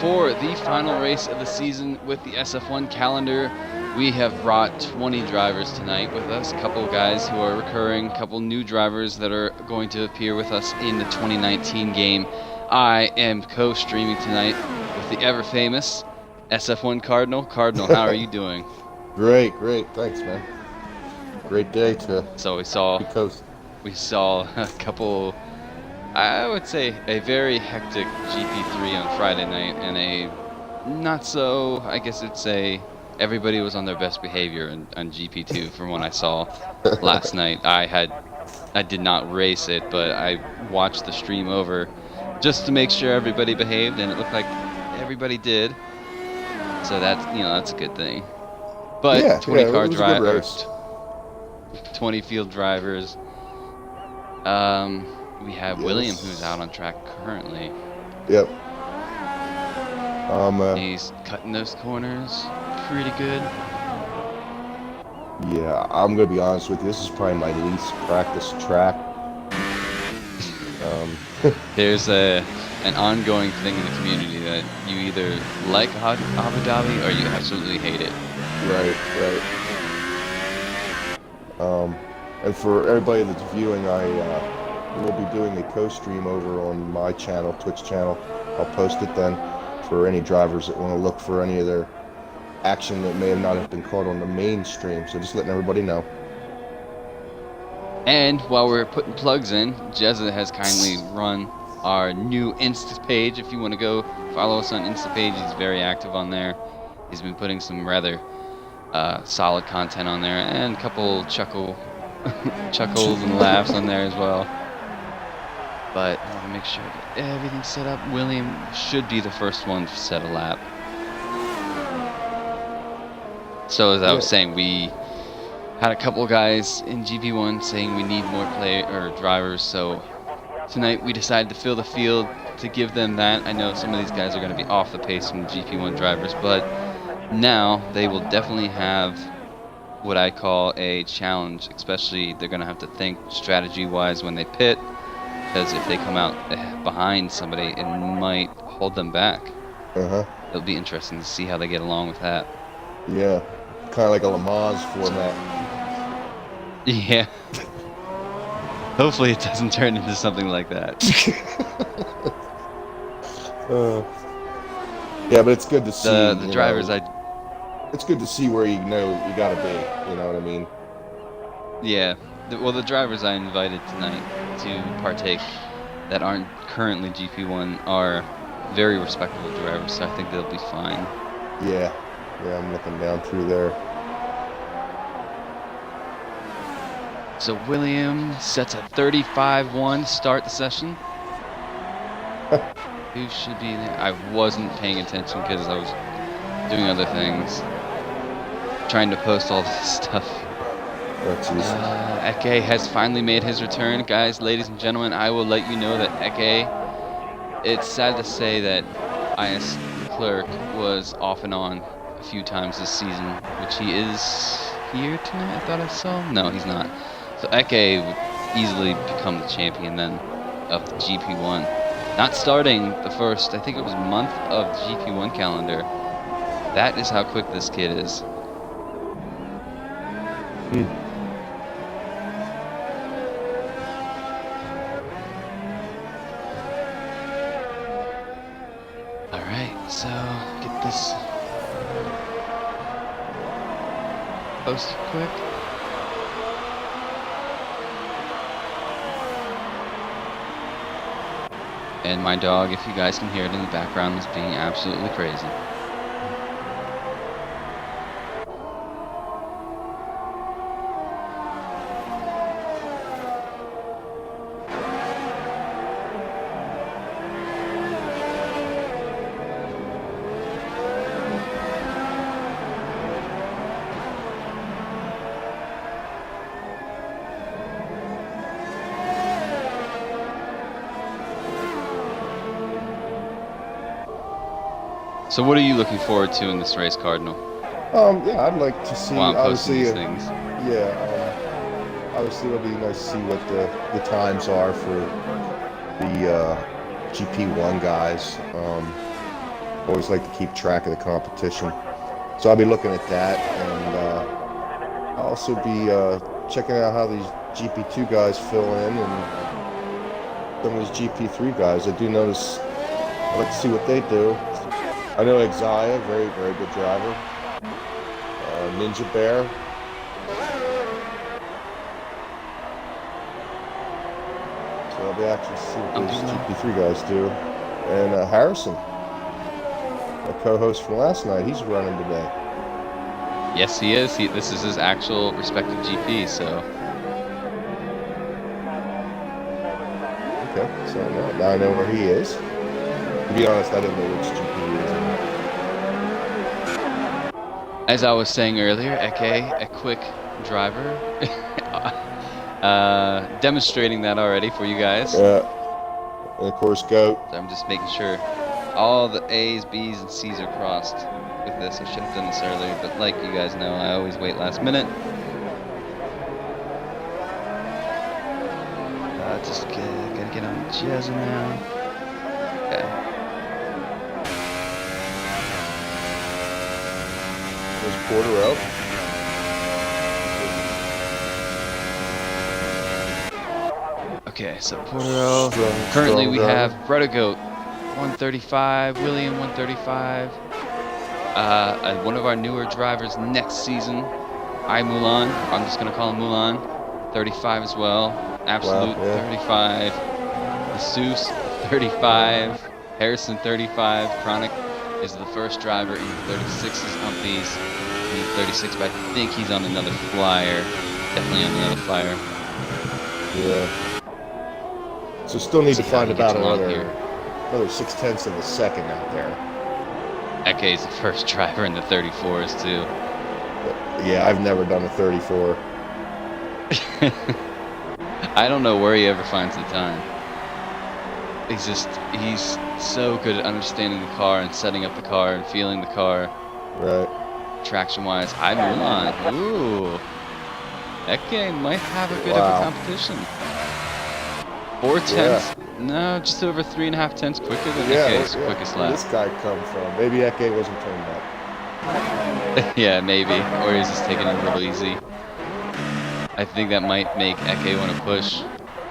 for the final race of the season with the SF1 calendar. We have brought 20 drivers tonight with us, a couple guys who are recurring, a couple new drivers that are going to appear with us in the 2019 game. I am co-streaming tonight with the ever-famous SF1 Cardinal. Cardinal, how are you doing? Great, thanks, man. Great day to So we saw a couple, I would say a very hectic GP3 on Friday night, and a not so, I guess it's everybody was on their best behavior on GP2 from what I saw last night. I did not race it, but I watched the stream over just to make sure everybody behaved, and it looked like everybody did. So that's a good thing. But 20 car drivers, 20 field drivers. We have William, who's out on track currently. Yep. He's cutting those corners pretty good. Yeah, I'm gonna be honest with you. This is probably my least practiced track. There's an ongoing thing in the community that you either like Abu Dhabi or you absolutely hate it. Right. And for everybody that's viewing, I will be doing a co-stream over on my channel, Twitch channel. I'll post it then for any drivers that want to look for any of their action that may have not have been caught on the main stream. So just letting everybody know. And while we're putting plugs in, Jezza has kindly run our new Insta page. If you want to go follow us on Insta page, he's very active on there. He's been putting some rather solid content on there, and a couple chuckles and laughs on there as well. But I want to make sure that everything's set up. William should be the first one to set a lap. So as I was saying, we had a couple guys in GP1 saying we need more drivers. So tonight we decided to fill the field to give them that. I know some of these guys are going to be off the pace from the GP1 drivers, but now they will definitely have what I call a challenge. Especially they're going to have to think strategy-wise when they pit, because if they come out behind somebody, it might hold them back. It'll be interesting to see how they get along with that. Yeah, kind of like a Le Mans format. Yeah. Hopefully it doesn't turn into something like that. Yeah, but it's good to see the drivers. It's good to see where you gotta be. You know what I mean? Yeah. The drivers I invited tonight to partake that aren't currently GP1 are very respectable drivers, so I think they'll be fine. Yeah, I'm looking down through there. So William sets a 35-1 to start the session. Who should be there? I wasn't paying attention because I was doing other things. Trying to post all this stuff. Eke has finally made his return. Guys, ladies and gentlemen, I will let you know that Eke, it's sad to say that IS Clerk was off and on a few times this season, which he is here tonight, I thought I saw him. No, he's not. So Eke would easily become the champion then of the GP1. Not starting the first, I think it was month of GP1 calendar. That is how quick this kid is. Alright, so get this posted quick. And my dog, if you guys can hear it in the background, is being absolutely crazy. So what are you looking forward to in this race, Cardinal? Yeah, I'd like to see, obviously, these things. Yeah, obviously it'll be nice to see what the times are for the GP1 guys. Always like to keep track of the competition. So I'll be looking at that, and I'll also be checking out how these GP2 guys fill in and some of these GP3 guys. I do notice, I like to see what they do. I know Exia, very, very good driver. Ninja Bear. So I'll be actually seeing what these GP3 guys do. And Harrison, my co-host from last night, he's running today. Yes, he is. This is his actual respective GP, so. Okay, so now I know where he is. To be honest, I didn't know which GP he was in. As I was saying earlier, Eke, a quick driver. Demonstrating that already for you guys. Yeah. And of course, GOAT. So I'm just making sure all the A's, B's, and C's are crossed with this. I should have done this earlier, but like you guys know, I always wait last minute. Just gotta get on Jezza now. Okay. There's Porter out. Okay, so Portero. Currently we have Goat 135, William 135. One of our newer drivers next season, Mulan. I'm just gonna call him Mulan. 35 as well. Absolute 35. Jesus 35. Harrison 35. Chronic is the first driver in 36's Humpies. In 36, but I think he's on another flyer. Definitely on another flyer. Yeah. So still need to find about another 0.6 of a second out there. Eke is the first driver in the 34s too. Yeah, I've never done a 34. I don't know where he ever finds the time. He's so good at understanding the car and setting up the car and feeling the car. Right. Traction-wise, I'm Mulan. Ooh. Eke might have a bit of a competition. 4 tenths? No, just over 3.5 tenths quicker than Eke's quickest lap. Where did this guy come from? Maybe Eke wasn't turned up. Yeah, maybe. Or he's just taking it a little easy. I think that might make Eke want to push.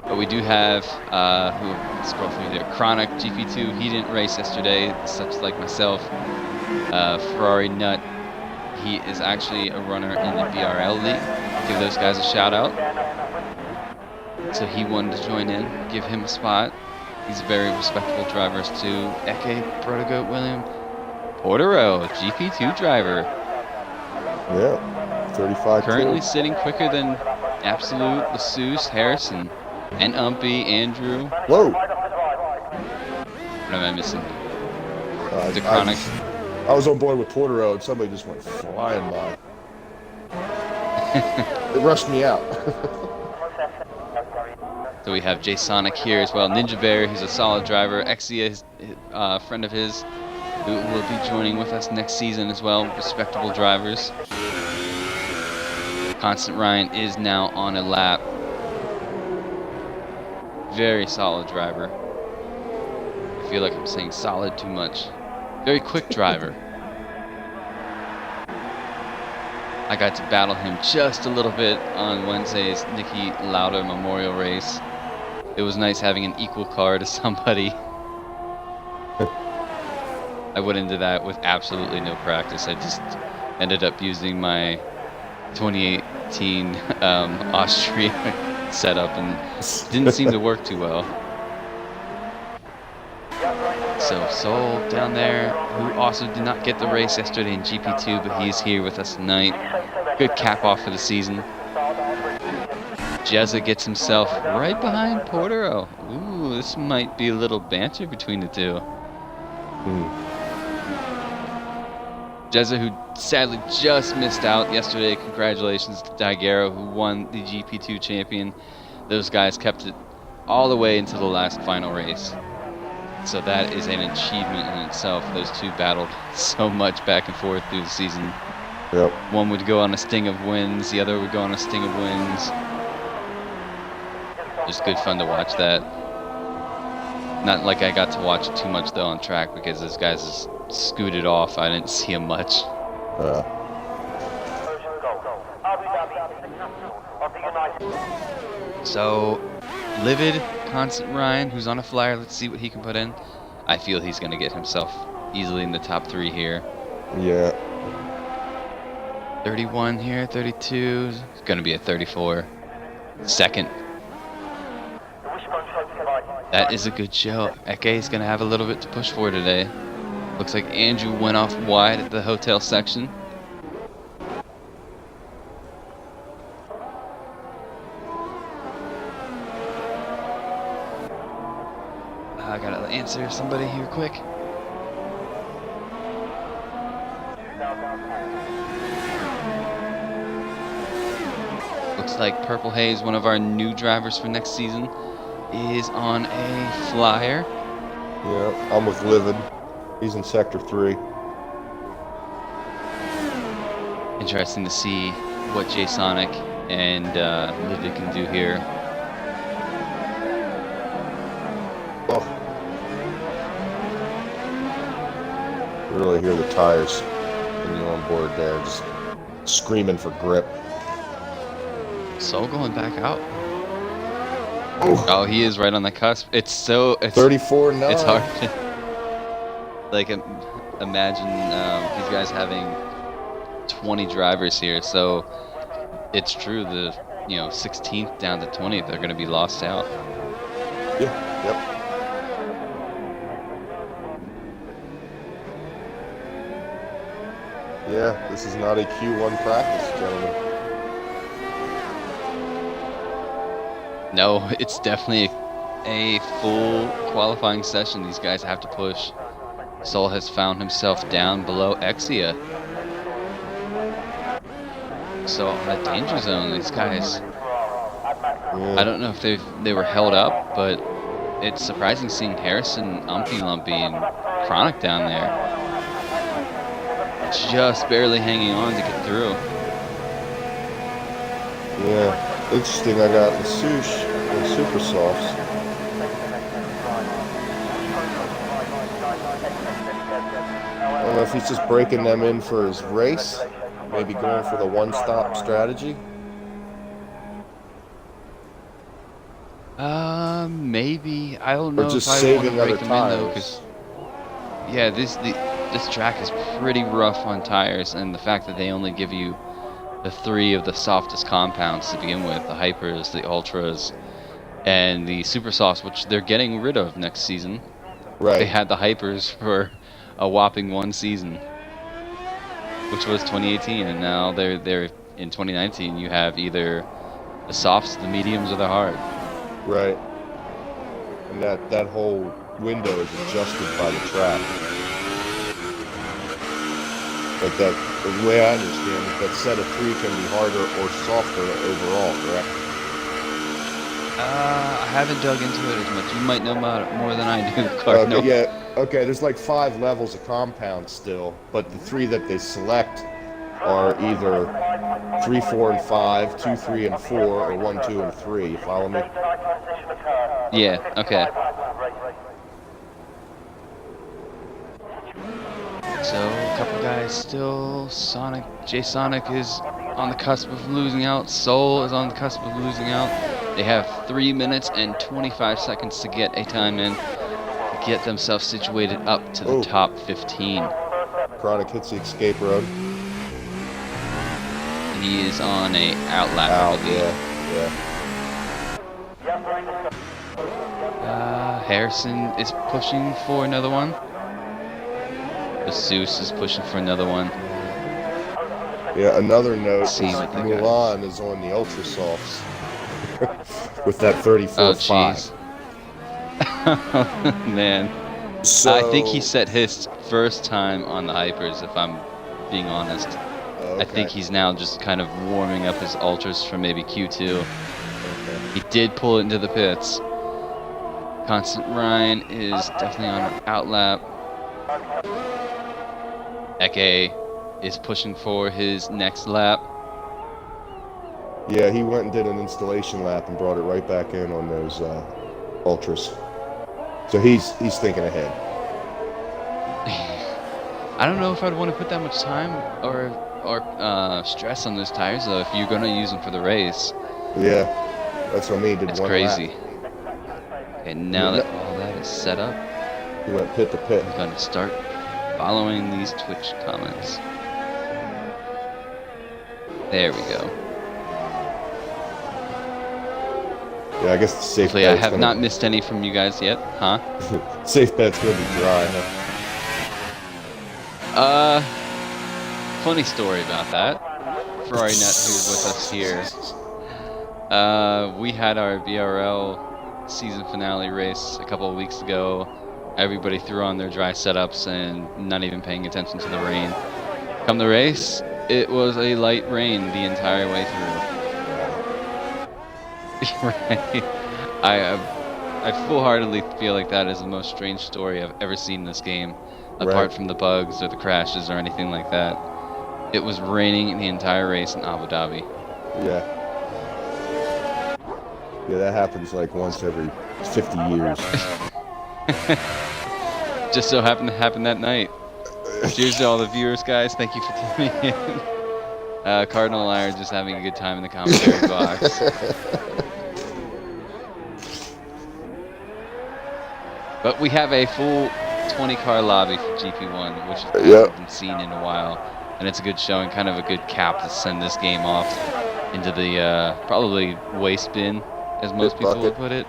But we do have, scroll through there, Chronic GP2. He didn't race yesterday, such like myself. Ferrari Nut. He is actually a runner in the BRL League. Give those guys a shout out. So he wanted to join in, give him a spot. He's a very respectable driver too. Eke, Protogoat, William, Portero, GP2 driver. Yeah, 35. Currently sitting quicker than Absolute, Lassus, Harrison, and Umpy, Andrew. Whoa! What am I missing? Chronic. I was on board with Portero and somebody just went flying by. It rushed me out. So we have Jay Sonic here as well. Ninja Bear, he's a solid driver. Exia, a friend of his, who will be joining with us next season as well. Respectable drivers. Constant Ryan is now on a lap. Very solid driver. I feel like I'm saying solid too much. Very quick driver. I got to battle him just a little bit on Wednesday's Nicky Lauda Memorial Race. It was nice having an equal car to somebody. I went into that with absolutely no practice. I just ended up using my 2018 Austria setup and didn't seem to work too well. So Sol down there, who also did not get the race yesterday in GP2, but he's here with us tonight. Good cap off for the season. Jezza gets himself right behind Portero. Ooh, this might be a little banter between the two. Jezza, who sadly just missed out yesterday. Congratulations to Daiguero, who won the GP2 champion. Those guys kept it all the way into the last final race. So that is an achievement in itself. Those two battled so much back and forth through the season. Yep. One would go on a sting of wins, the other would go on a sting of wins. Just good fun to watch that. Not like I got to watch it too much though on track because those guys' scooted off. I didn't see him much. So, Livid, Constant Ryan, who's on a flyer. Let's see what he can put in. I feel he's going to get himself easily in the top 3 here. Yeah. 31 here, 32. It's going to be a 34. Second. That is a good show. Eke is going to have a little bit to push for today. Looks like Andrew went off wide at the hotel section. I gotta answer somebody here quick. Looks like Purple Haze, one of our new drivers for next season, is on a flyer. Yeah, I'm with Livid. He's in Sector 3. Interesting to see what J-Sonic and Livid can do here. Oh. You really hear the tires when you're on board there, just screaming for grip. Soul going back out. Oh, he is right on the cusp. It's 34-9. It's hard to, like, imagine these guys having 20 drivers here. So it's true. The 16th down to 20th, they're going to be lost out. Yeah. Yep. Yeah, this is not a Q1 practice, gentlemen. No, it's definitely a full qualifying session. These guys have to push. Soul has found himself down below Exia. So on a danger zone, these guys. Yeah. I don't know if they were held up, but it's surprising seeing Harrison, Umpy Lumpy, and Chronic down there. Just barely hanging on to get through. Yeah. Interesting, I got the Sush and Super Softs. I don't know if he's just breaking them in for his race, maybe going for the one-stop strategy. Maybe. I don't know Or just if I want to saving break other them in though, tires. because yeah, this track is pretty rough on tires, and the fact that they only give you the 3 of the softest compounds to begin with, the Hypers, the Ultras, and the Super Softs, which they're getting rid of next season. Right. They had the Hypers for a whopping 1 season, which was 2018, and now they're in 2019. You have either the softs, the mediums, or the hard. Right. And that whole window is adjusted by the track. Like that, the way I understand it, that set of 3 can be harder or softer overall, correct? I haven't dug into it as much. You might know about it more than I do, Cardinal. Okay, yeah. Okay, there's like 5 levels of compound still, but the 3 that they select are either 3, 4, and 5, 2, 3, and 4, or 1, 2, and 3. You follow me? Yeah, okay. So, a couple guys still. J-Sonic is on the cusp of losing out. Soul is on the cusp of losing out. They have 3 minutes and 25 seconds to get a time in, to get themselves situated up to the top 15. Chronic hits the escape road. He is on a outlap. Harrison is pushing for another one. The Zeus is pushing for another one. Yeah, another note See is what they Mulan is on the Ultra Softs with that 34.5. Man. So, I think he set his first time on the Hypers, if I'm being honest. okay. I think he's now just kind of warming up his Ultras for maybe Q2. Okay. He did pull it into the pits. Constant Ryan is definitely on an outlap. Eke is pushing for his next lap. Yeah, he went and did an installation lap and brought it right back in on those Ultras. So he's thinking ahead. I don't know if I'd want to put that much time or stress on those tires though if you're gonna use them for the race. Yeah, that's what I mean. Did That's one crazy. lap. Okay, now that all that is set up, He went pit to pit. I'm gonna start following these Twitch comments. There we go. Yeah, I guess the safe Hopefully bet I have not missed any from you guys yet, huh? safe bet's gonna be dry, huh? Funny story about that. Ferrari Nut, who's with us here. We had our BRL season finale race a couple of weeks ago. Everybody threw on their dry setups and not even paying attention to the rain. Come the race, it was a light rain the entire way through. Right. I full-heartedly feel like that is the most strange story I've ever seen in this game, apart from the bugs or the crashes or anything like that. It was raining the entire race in Abu Dhabi. Yeah. Yeah, that happens like once every 50 years. Just so happened to happen that night. Cheers to all the viewers, guys. Thank you for tuning in. Cardinal and I are just having a good time in the commentary box. But we have a full 20-car lobby for GP1, which I haven't seen in a while. And it's a good showing, kind of a good cap to send this game off into the probably waste bin, as most people would put it.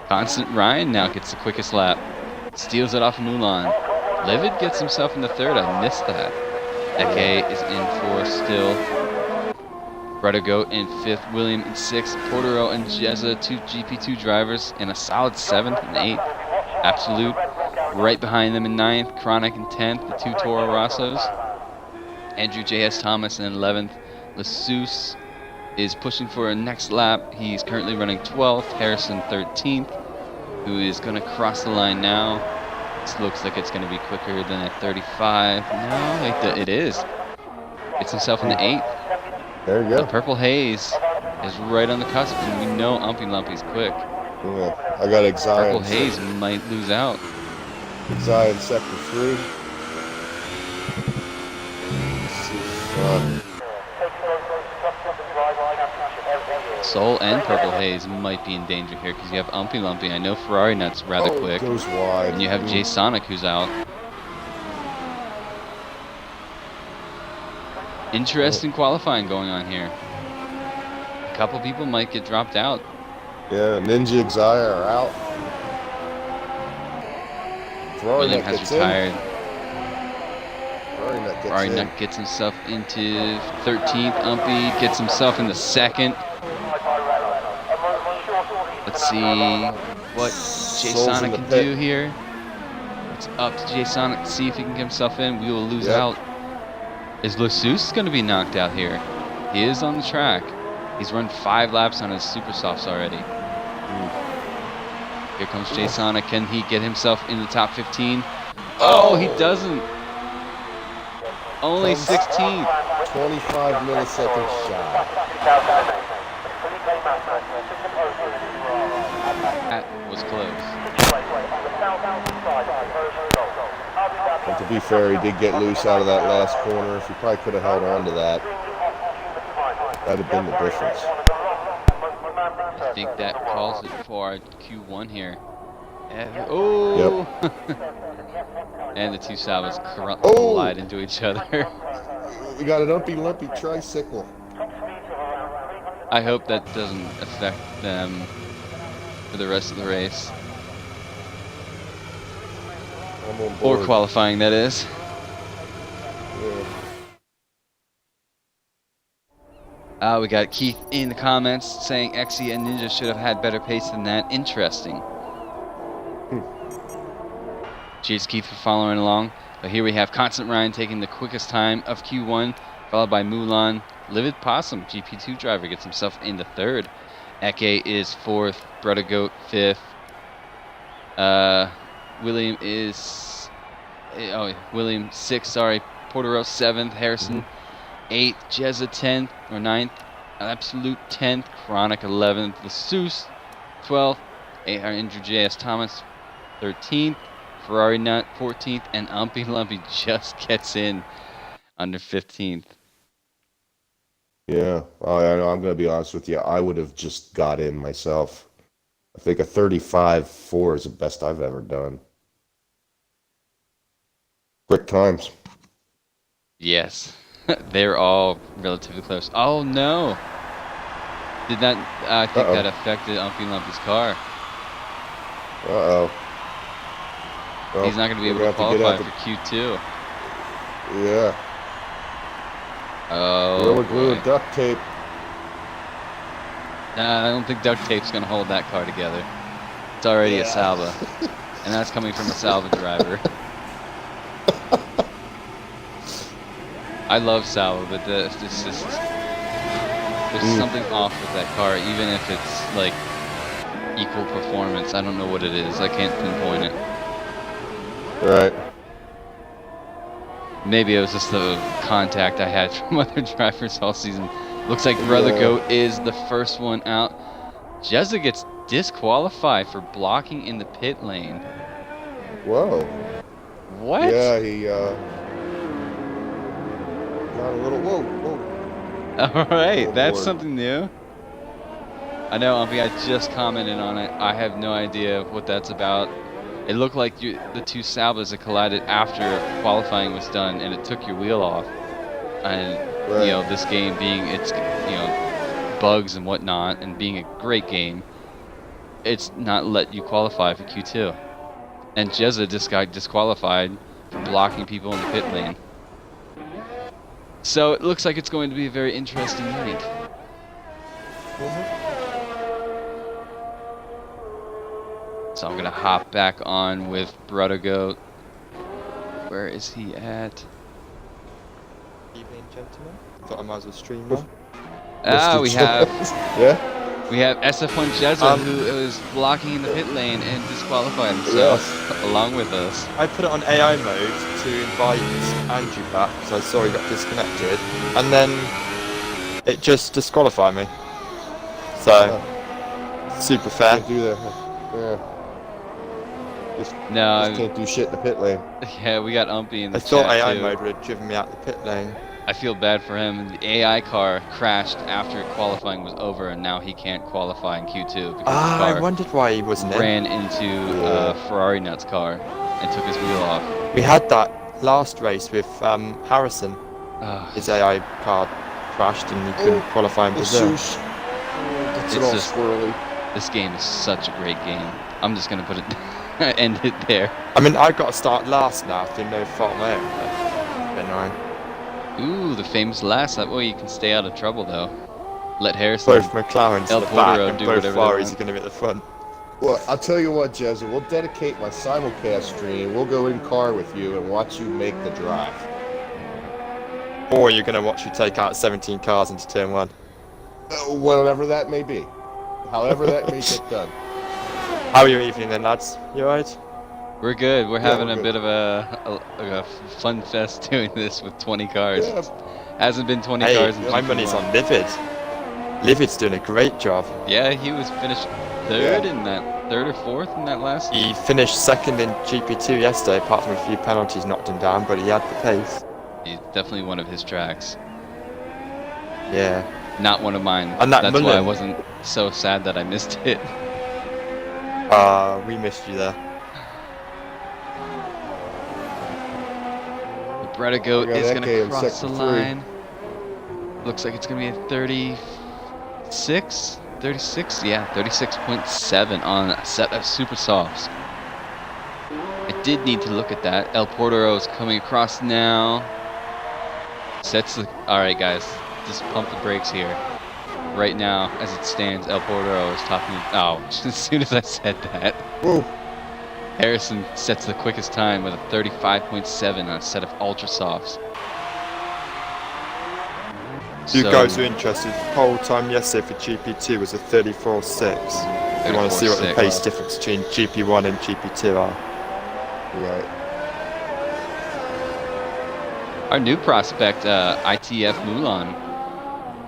Constant Ryan now gets the quickest lap. Steals it off of Mulan. Livid gets himself in the third. I missed that. Eke is in fourth still. Brother Goat in fifth. William in sixth. Portero and Jezza, two GP2 drivers, in a solid seventh and eighth. Absolute right behind them in ninth. Chronic in 10th. The two Toro Rossos. Andrew J.S. Thomas in 11th. Lassus is pushing for a next lap. He's currently running 12th. Harrison 13th, who is going to cross the line now. This looks like it's going to be quicker than a 35. No, it is. Gets himself in the 8th. There you go. The Purple Haze is right on the cusp, and we know Umpy Lumpy's quick. Yeah, I got Exai. Purple Haze might lose out. Exai in sector 3. Soul and Purple Haze might be in danger here because you have Umpy Lumpy. I know Ferrari Nut's rather quick. Goes wide. And you have Jay Sonic who's out. Interesting qualifying going on here. A couple people might get dropped out. Yeah, Ninja Exai are out. William has retired. Ferrari Nut gets himself into 13th. Umpy gets himself in the 2nd. Let's see what Jay Sonic can do here. It's up to Jay Sonic to see if he can get himself in. We will lose out. Is Lassus going to be knocked out here? He is on the track. He's run 5 laps on his super softs already. Here comes Jay Sonic. Can he get himself in the top 15? Oh, he doesn't. Only 16th. 25 milliseconds shy. That was close. And to be fair, he did get loose out of that last corner. If he probably could have held on to that, that'd have been the difference. I think that calls it for our Q1 here. Oh! Yep. And the two Salvas collide into each other. We got an Umpy Lumpy tricycle. I hope that doesn't affect them for the rest of the race. Or qualifying, that is. Yeah. We got Keith in the comments saying Exy and Ninja should have had better pace than that. Interesting. Cheers, Keith, for following along. But here we have Constant Ryan taking the quickest time of Q1, followed by Mulan. Livid Possum, GP2 driver, gets himself into 3rd. Eke is 4th. Brother Goat 5th. William is... William 6th, sorry. Portero 7th. Harrison 8th. Jezza 10th or 9th. Absolute 10th. Chronic 11th. Lassus 12th. Andrew J.S. Thomas 13th. Ferrari Nut 14th, and Umpy Lumpy just gets in under 15th. Yeah, I'm going to be honest with you. I would have just got in myself. I think a 35.4 is the best I've ever done. Quick times. Yes, they're all relatively close. Oh no! Did that? I think that affected Umpy Lumpy's car. Uh-oh. Well, He's not going to be able to qualify for Q2. Yeah. Oh, Gorilla glue and duct tape. Nah, I don't think duct tape's going to hold that car together. It's already a Salva. And that's coming from a Salva driver. I love Salva, but there's something off with that car, even if it's like equal performance. I don't know what it is. I can't pinpoint it. Right. Maybe it was just the contact I had from other drivers all season. Looks like Brother Goat is the first one out. Jezza gets disqualified for blocking in the pit lane. Whoa. What? Yeah, he got a little. Whoa. All right, Oh, that's boy. something new. I know, Umpy, I just commented on it. I have no idea what that's about. It looked like the two Salvas had collided after qualifying was done, and it took your wheel off. And Right. you know, this game being its bugs and whatnot, and being a great game, it's not let you qualify for Q2. And Jezza just got disqualified for blocking people in the pit lane. So it looks like it's going to be a very interesting night. So I'm gonna hop back on with Brother Goat. Where is he at? Evening, gentlemen. Thought I might as well stream one. We have Yeah. SF1 Jezza, who is blocking in the pit lane and disqualified himself along with us. I put it on AI mode to invite Andrew back because I saw he got disconnected, and then it just disqualified me. So, super fair. Can't do that. Yeah. Just can't do shit in the pit lane. Yeah, we got Umpy in the I thought chat AI too. mode would have driven me out the pit lane. I feel bad for him. The AI car crashed after qualifying was over, and now he can't qualify in Q2 because his I car wondered why he wasn't in. ran into Ferrari Nut's car and took his wheel off. We had that last race with Harrison. His AI car crashed and he couldn't qualify in Brazil. Gets it all squirrely. This game is such a great game. I'm just gonna put it end it there. I mean, I got to start last now through no fault of my own. But annoying. Ooh, the famous last. That way you can stay out of trouble, though. Let Harrison. Both McLarens El at the back Portero and do both whatever they Ferraris want. are going to be at the front. Well, I'll tell you what, Jezza, we'll dedicate my simulcast stream. We'll go in car with you and watch you make the drive. Or you're going to watch you take out 17 cars into turn 1. Whatever that may be. However that may get done. How are you evening then, lads? You alright? We're good. We're having we're a good. bit of a fun fest doing this with 20 cars. Yeah. Hasn't been 20 Hey, cars in my GP1. money's on Livid. Livid's doing a great job. Yeah, he was finished third in that, third or fourth in that last. He finished second in GP2 yesterday, apart from a few penalties knocked him down, but he had the pace. He's definitely one of his tracks. Yeah. Not one of mine. And that That's why I Mullen. wasn't so sad that I missed it. We missed you there. The Brother Goat We got is Eke going to in cross the sector 3. line. Looks like it's going to be a 36? 36? Yeah, 36.7 on a set of super softs. I did need to look at that. El Portero is coming across now. Alright guys, just pump the brakes here. Right now, as it stands, El Portero is topping. Oh, as soon as I said that. Whoa. Harrison sets the quickest time with a 35.7 on a set of ultra softs. You guys are interested. Poll time yesterday for GP2 was a 34.6. You want to see what the 34.6. pace difference between GP1 and GP2 are. Right. Our new prospect, ITF Mulan,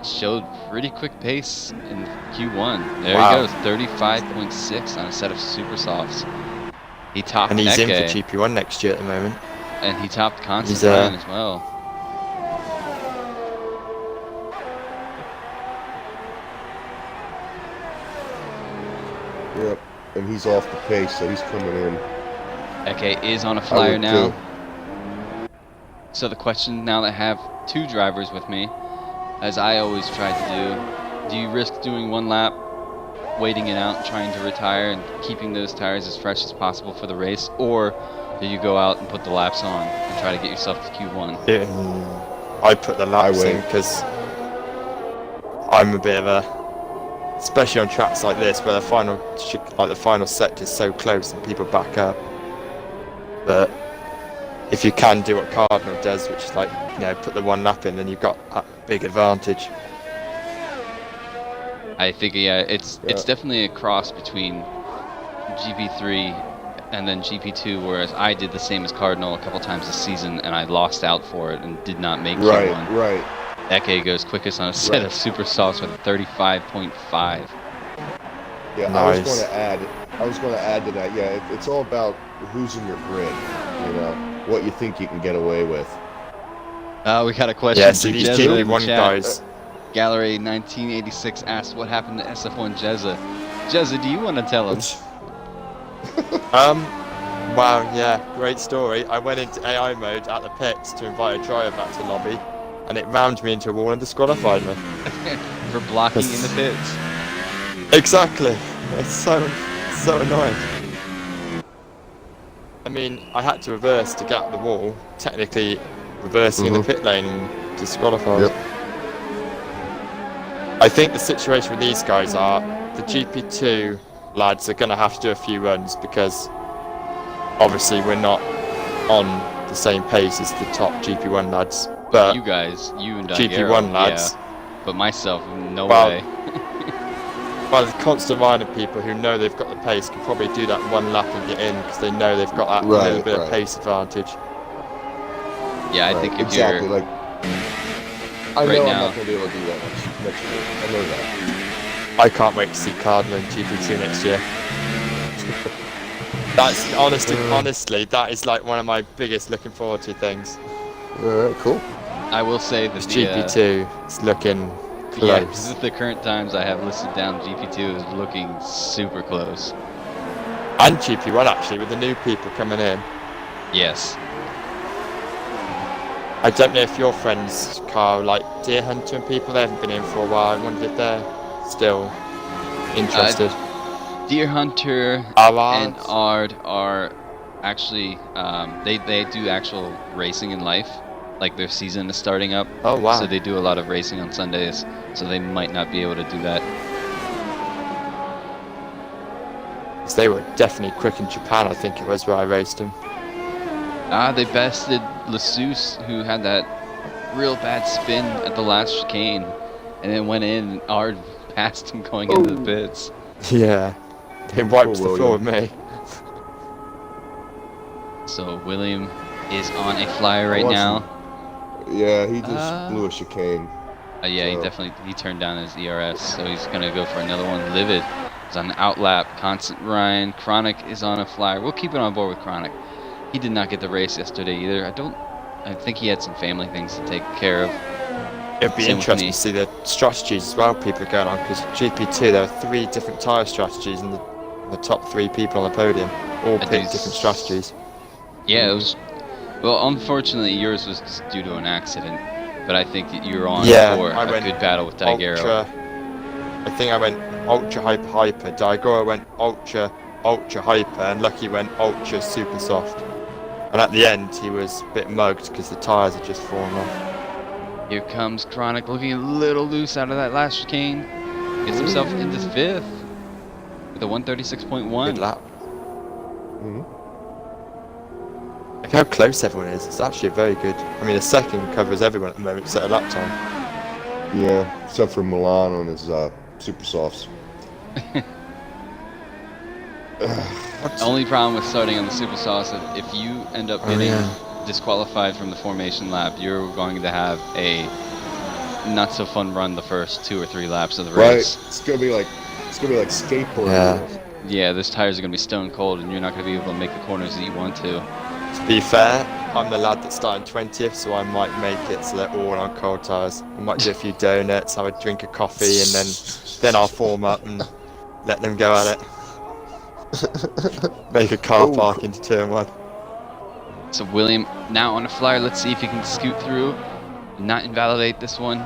showed pretty quick pace in Q1. There Wow. he goes, 35.6 on a set of super softs. He topped And he's in for Eke, GP1 next year at the moment. and he topped He's, Constantine as well. Yep. And he's off the pace, so he's coming in. Eke is on a flyer would now. too. So the question now that I have two drivers with me, as I always try to do you risk doing one lap, waiting it out, trying to retire, and keeping those tires as fresh as possible for the race, or do you go out and put the laps on and try to get yourself to Q1? I put the laps wait. in because I'm a bit of a, especially on tracks like this where the final sector is so close and people back up. But if you can do what Cardinal does, which is like, put the one lap in, then you've got a big advantage. I think it's definitely a cross between GP3 and then GP2, whereas I did the same as Cardinal a couple times this season and I lost out for it and did not make Q1. Right. Eke goes quickest on a set of super softs with a 35.5. Yeah, Nice. I was going to add to that. Yeah, it's all about who's in your grid. What you think you can get away with. We got a question. Yeah, so these Jezza in the GP1 chat. guys. Gallery 1986 asked what happened to SF1 Jezza. Jezza, do you want to tell him? Wow, yeah, great story. I went into AI mode at the pits to invite a driver back to the lobby, and it rammed me into a wall and disqualified me. For blocking in the pits. Exactly. It's so annoying. I mean, I had to reverse to get up the wall, technically reversing in the pit lane and disqualified. Yep. I think the situation with these guys are the GP2 lads are going to have to do a few runs because obviously we're not on the same pace as the top GP1 lads. But you guys, you and GP1 lads. Yeah, but myself, no Well, way. Well, the constant riding people who know they've got the pace can probably do that one lap and get in because they know they've got that little bit of pace advantage. Yeah, I think if exactly, you're... like, I right know now, I'm not going to be able to do that next year. I know that. I can't wait to see Cardinal in GP2 next year. That's honestly, that is like one of my biggest looking forward to things. Alright, cool. I will say that the GP2 is looking close. Yeah, because at the current times I have listed down, GP2 is looking super close. And GP1 actually, with the new people coming in. Yes. I don't know if your friends, Carl, like Deer Hunter and people, they haven't been in for a while. I wonder if they're still interested. Deer Hunter and Ard are actually, they do actual racing in life. Like their season is starting up. Oh wow. So they do a lot of racing on Sundays, so they might not be able to do that. Because they were definitely quick in Japan, I think it was, where I raced them. They bested Lassus, who had that real bad spin at the last chicane, and then went in and Ard passed him going into the pits. Yeah, they wiped the floor with me. So William is on a flyer right now. Yeah, he just blew a chicane. Yeah, he turned down his ERS, so he's gonna go for another one. Livid is on an outlap. Constant Ryan. Chronic is on a flyer. We'll keep it on board with Chronic. He did not get the race yesterday either. I think he had some family things to take care of. It'd be interesting to see the strategies as well people are going on, because GP2 there are 3 different tyre strategies and the top 3 people on the podium all picked different strategies. Yeah, it was. Well, unfortunately, yours was just due to an accident, but I think that you were on for a good battle with Daigoro. I think I went ultra hyper. Daigoro went ultra hyper, and Lucky went ultra super soft. And at the end, he was a bit mugged because the tyres had just fallen off. Here comes Chronic, looking a little loose out of that last chicane. Gets himself into 5th with a 136.1. Good lap. Look how close everyone is. It's actually very good. I mean, a second covers everyone at the moment, set a lap time. Yeah, except for Milan on his super softs. Only problem with starting on the super sauce is if you end up getting disqualified from the formation lap, you're going to have a not so fun run the first 2 or 3 laps of the race. Right, it's gonna be like skateboarding. Yeah, those tires are going to be stone cold, and you're not going to be able to make the corners that you want to. To be fair, I'm the lad that started 20th, so I might make it so they're all on cold tyres. I might do a few donuts, have a drink of coffee, and then I'll form up and let them go at it. Make a car park into turn 1. So William now on a flyer. Let's see if he can scoot through, not invalidate this one.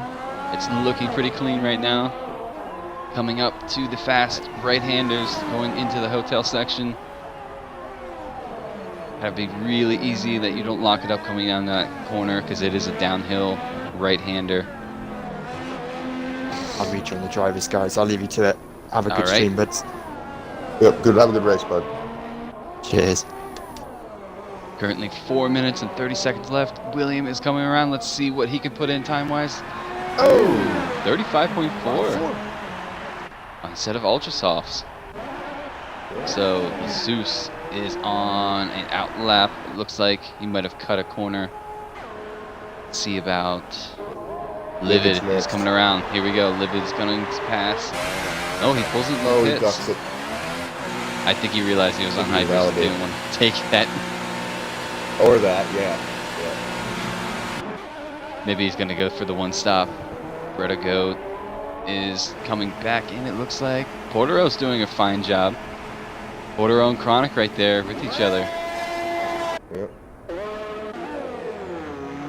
It's looking pretty clean right now. Coming up to the fast right-handers going into the hotel section. Gotta be really easy that you don't lock it up coming down that corner because it is a downhill right-hander. I'll meet you on the drivers, guys. I'll leave you to it. Have a good stream, buds. Yep, good. Have a good race, bud. Cheers. Currently 4 minutes and 30 seconds left. William is coming around. Let's see what he can put in time-wise. Oh, 35.4 on a set of Ultra Softs. So Zeus is on an out lap. It looks like he might have cut a corner. Let's see about Livid is coming around. Here we go. Livid's going to pass. Oh, he pulls it in the pits. He ducks it. I think he realized he was on high boost. Didn't want to take that. Or that, yeah. Maybe he's going to go for the one stop. Greta Goat is coming back in, it looks like. Portero's doing a fine job. Portero and Chronic right there with each other. Yep.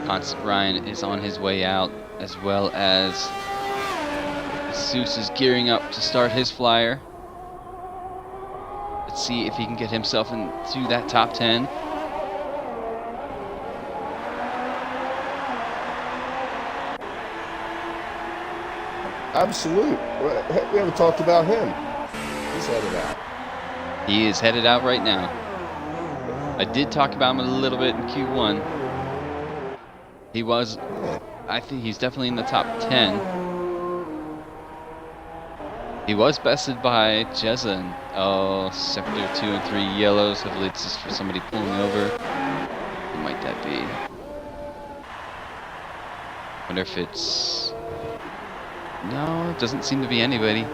Constant Ryan is on his way out, as well as Seuss is gearing up to start his flyer. Let's see if he can get himself into that top 10. Absolute. We haven't talked about him. He's headed out. He is headed out right now. I did talk about him a little bit in Q1. He was, I think he's definitely in the top 10. He was bested by Jezza. Oh, sector 2 and 3 yellows. Hopefully it's just for somebody pulling over. Who might that be? Wonder if it's... No, it doesn't seem to be anybody.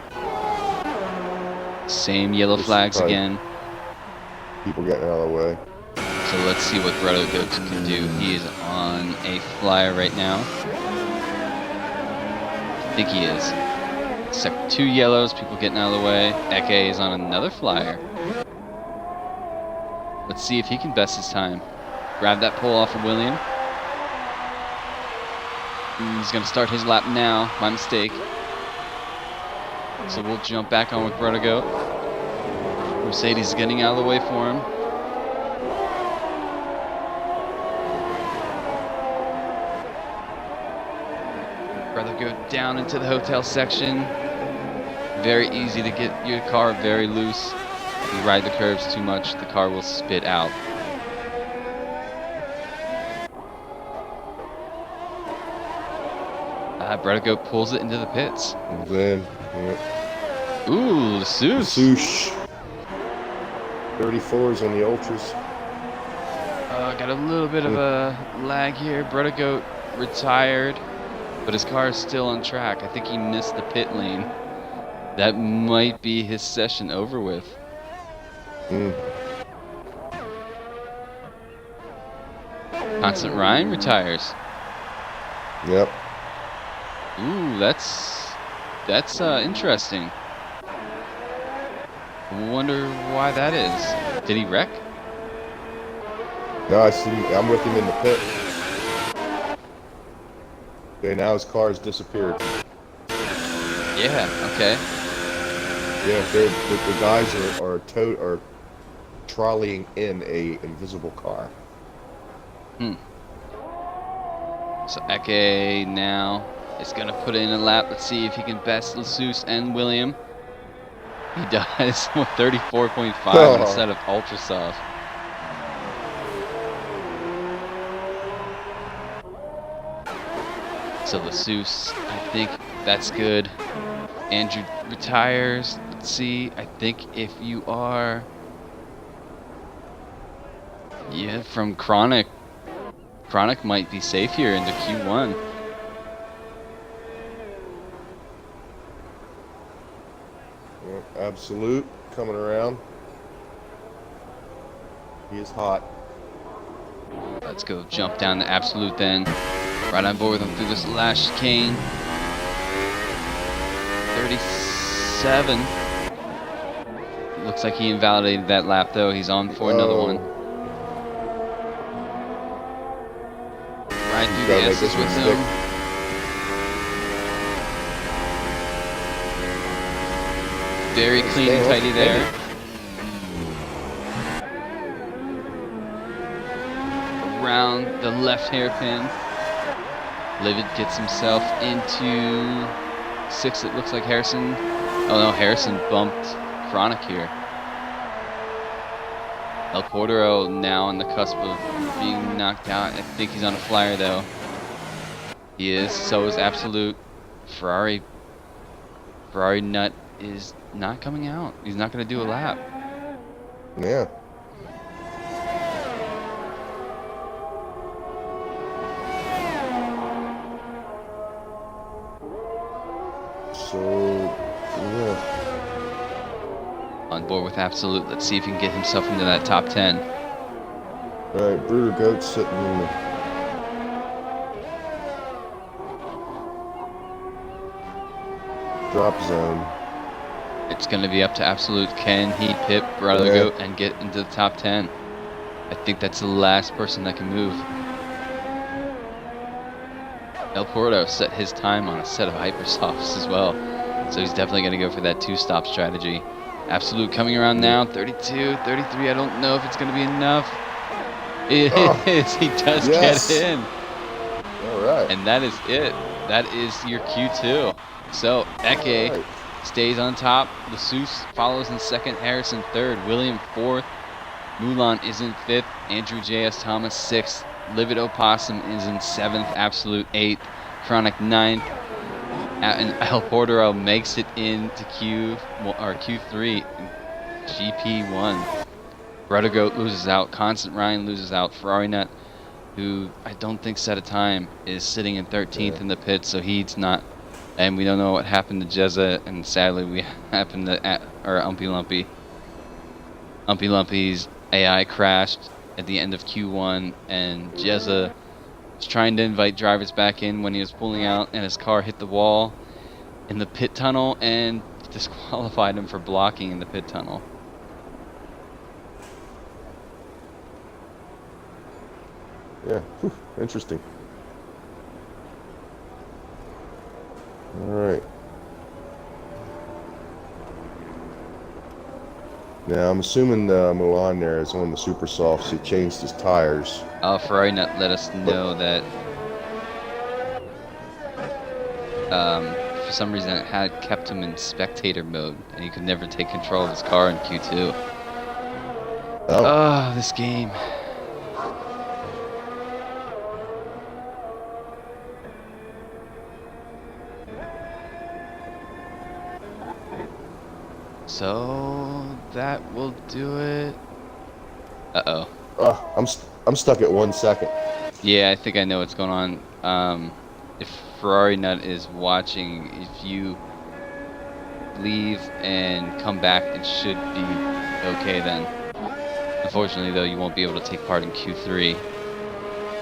Same yellow flags again. People getting out of the way. So let's see what Greta Goats can do. He is on a flyer right now. I think he is. Sector 2 yellows, people getting out of the way. Eke is on another flyer. Let's see if he can best his time. Grab that pole off of William. He's going to start his lap now. My mistake. So we'll jump back on with Greta Goat. Mercedes is getting out of the way for him. Greta Goat down into the hotel section. Very easy to get your car very loose. If you ride the curves too much, the car will spit out. Greta Goat pulls it into the pits. And then, yeah. Ooh, the Seuss. Swoosh. 34s on the Ultras. Got a little bit of a lag here. Greta Goat retired, but his car is still on track. I think he missed the pit lane. That might be his session over with. Constant Ryan retires. Yep. Ooh, that's interesting. Wonder why that is. Did he wreck? No, I see. I'm with him in the pit. Okay, now his car's disappeared. Yeah. Okay. Yeah, the guys are trolleying in a invisible car. So Eke now is going to put in a lap. Let's see if he can best Lassus and William. He does. 34.5 instead of Ultra Soft. So Lassus, I think that's good. Andrew retires. Let's see. I think if you are... Yeah, from Chronic. Chronic might be safe here into Q1. Yep. Absolute coming around. He is hot. Let's go jump down to Absolute then. Right on board with him through this last chicane. 37. Looks like he invalidated that lap though. He's on for another one. Right through the S's with him. Very clean and tidy there. Around the left hairpin. Livid gets himself into 6. It looks like Harrison. Oh no, Harrison bumped Chronic here. El Portero now on the cusp of being knocked out. I think he's on a flyer though. He is. So is Absolute. Ferrari nut is not coming out. He's not going to do a lap. Yeah. So, yeah. On board with Absolute. Let's see if he can get himself into that top 10. All right, Bruder Goat's sitting in the drop zone. It's going to be up to Absolute. Can he pip Brother Goat and get into the top 10? I think that's the last person that can move. El Porto set his time on a set of hypersofts as well. So he's definitely going to go for that 2-stop strategy. Absolute coming around now. 32, 33. I don't know if it's going to be enough. It is. He does get in. All right. And that is it. That is your Q2. So Eke stays on top. Lassus follows in second. Harrison third. William fourth. Mulan is in fifth. Andrew J.S. Thomas sixth. Livid Opossum is in seventh. Absolute eighth. Chronic ninth. And El Portero makes it into Q3. GP1. Rudder Goat loses out. Constant Ryan loses out. Ferrari Nut, who I don't think set a time, is sitting in 13th in the pit, so he's not. And we don't know what happened to Jezza, and sadly we happened to Umpy Lumpy. Umpy Lumpy's AI crashed at the end of Q1, and Jezza was trying to invite drivers back in when he was pulling out, and his car hit the wall in the pit tunnel and disqualified him for blocking in the pit tunnel. Yeah, interesting. All right. Now I'm assuming Milan there is on the super softs. He changed his tires. Ferrari Nut let us know that for some reason it had kept him in spectator mode, and he could never take control of his car in Q2. Oh, this game. So that will do it. I'm stuck at 1 second. Yeah, I think I know what's going on. If Ferrari Nut is watching, if you leave and come back, it should be okay then. Unfortunately, though, you won't be able to take part in Q3.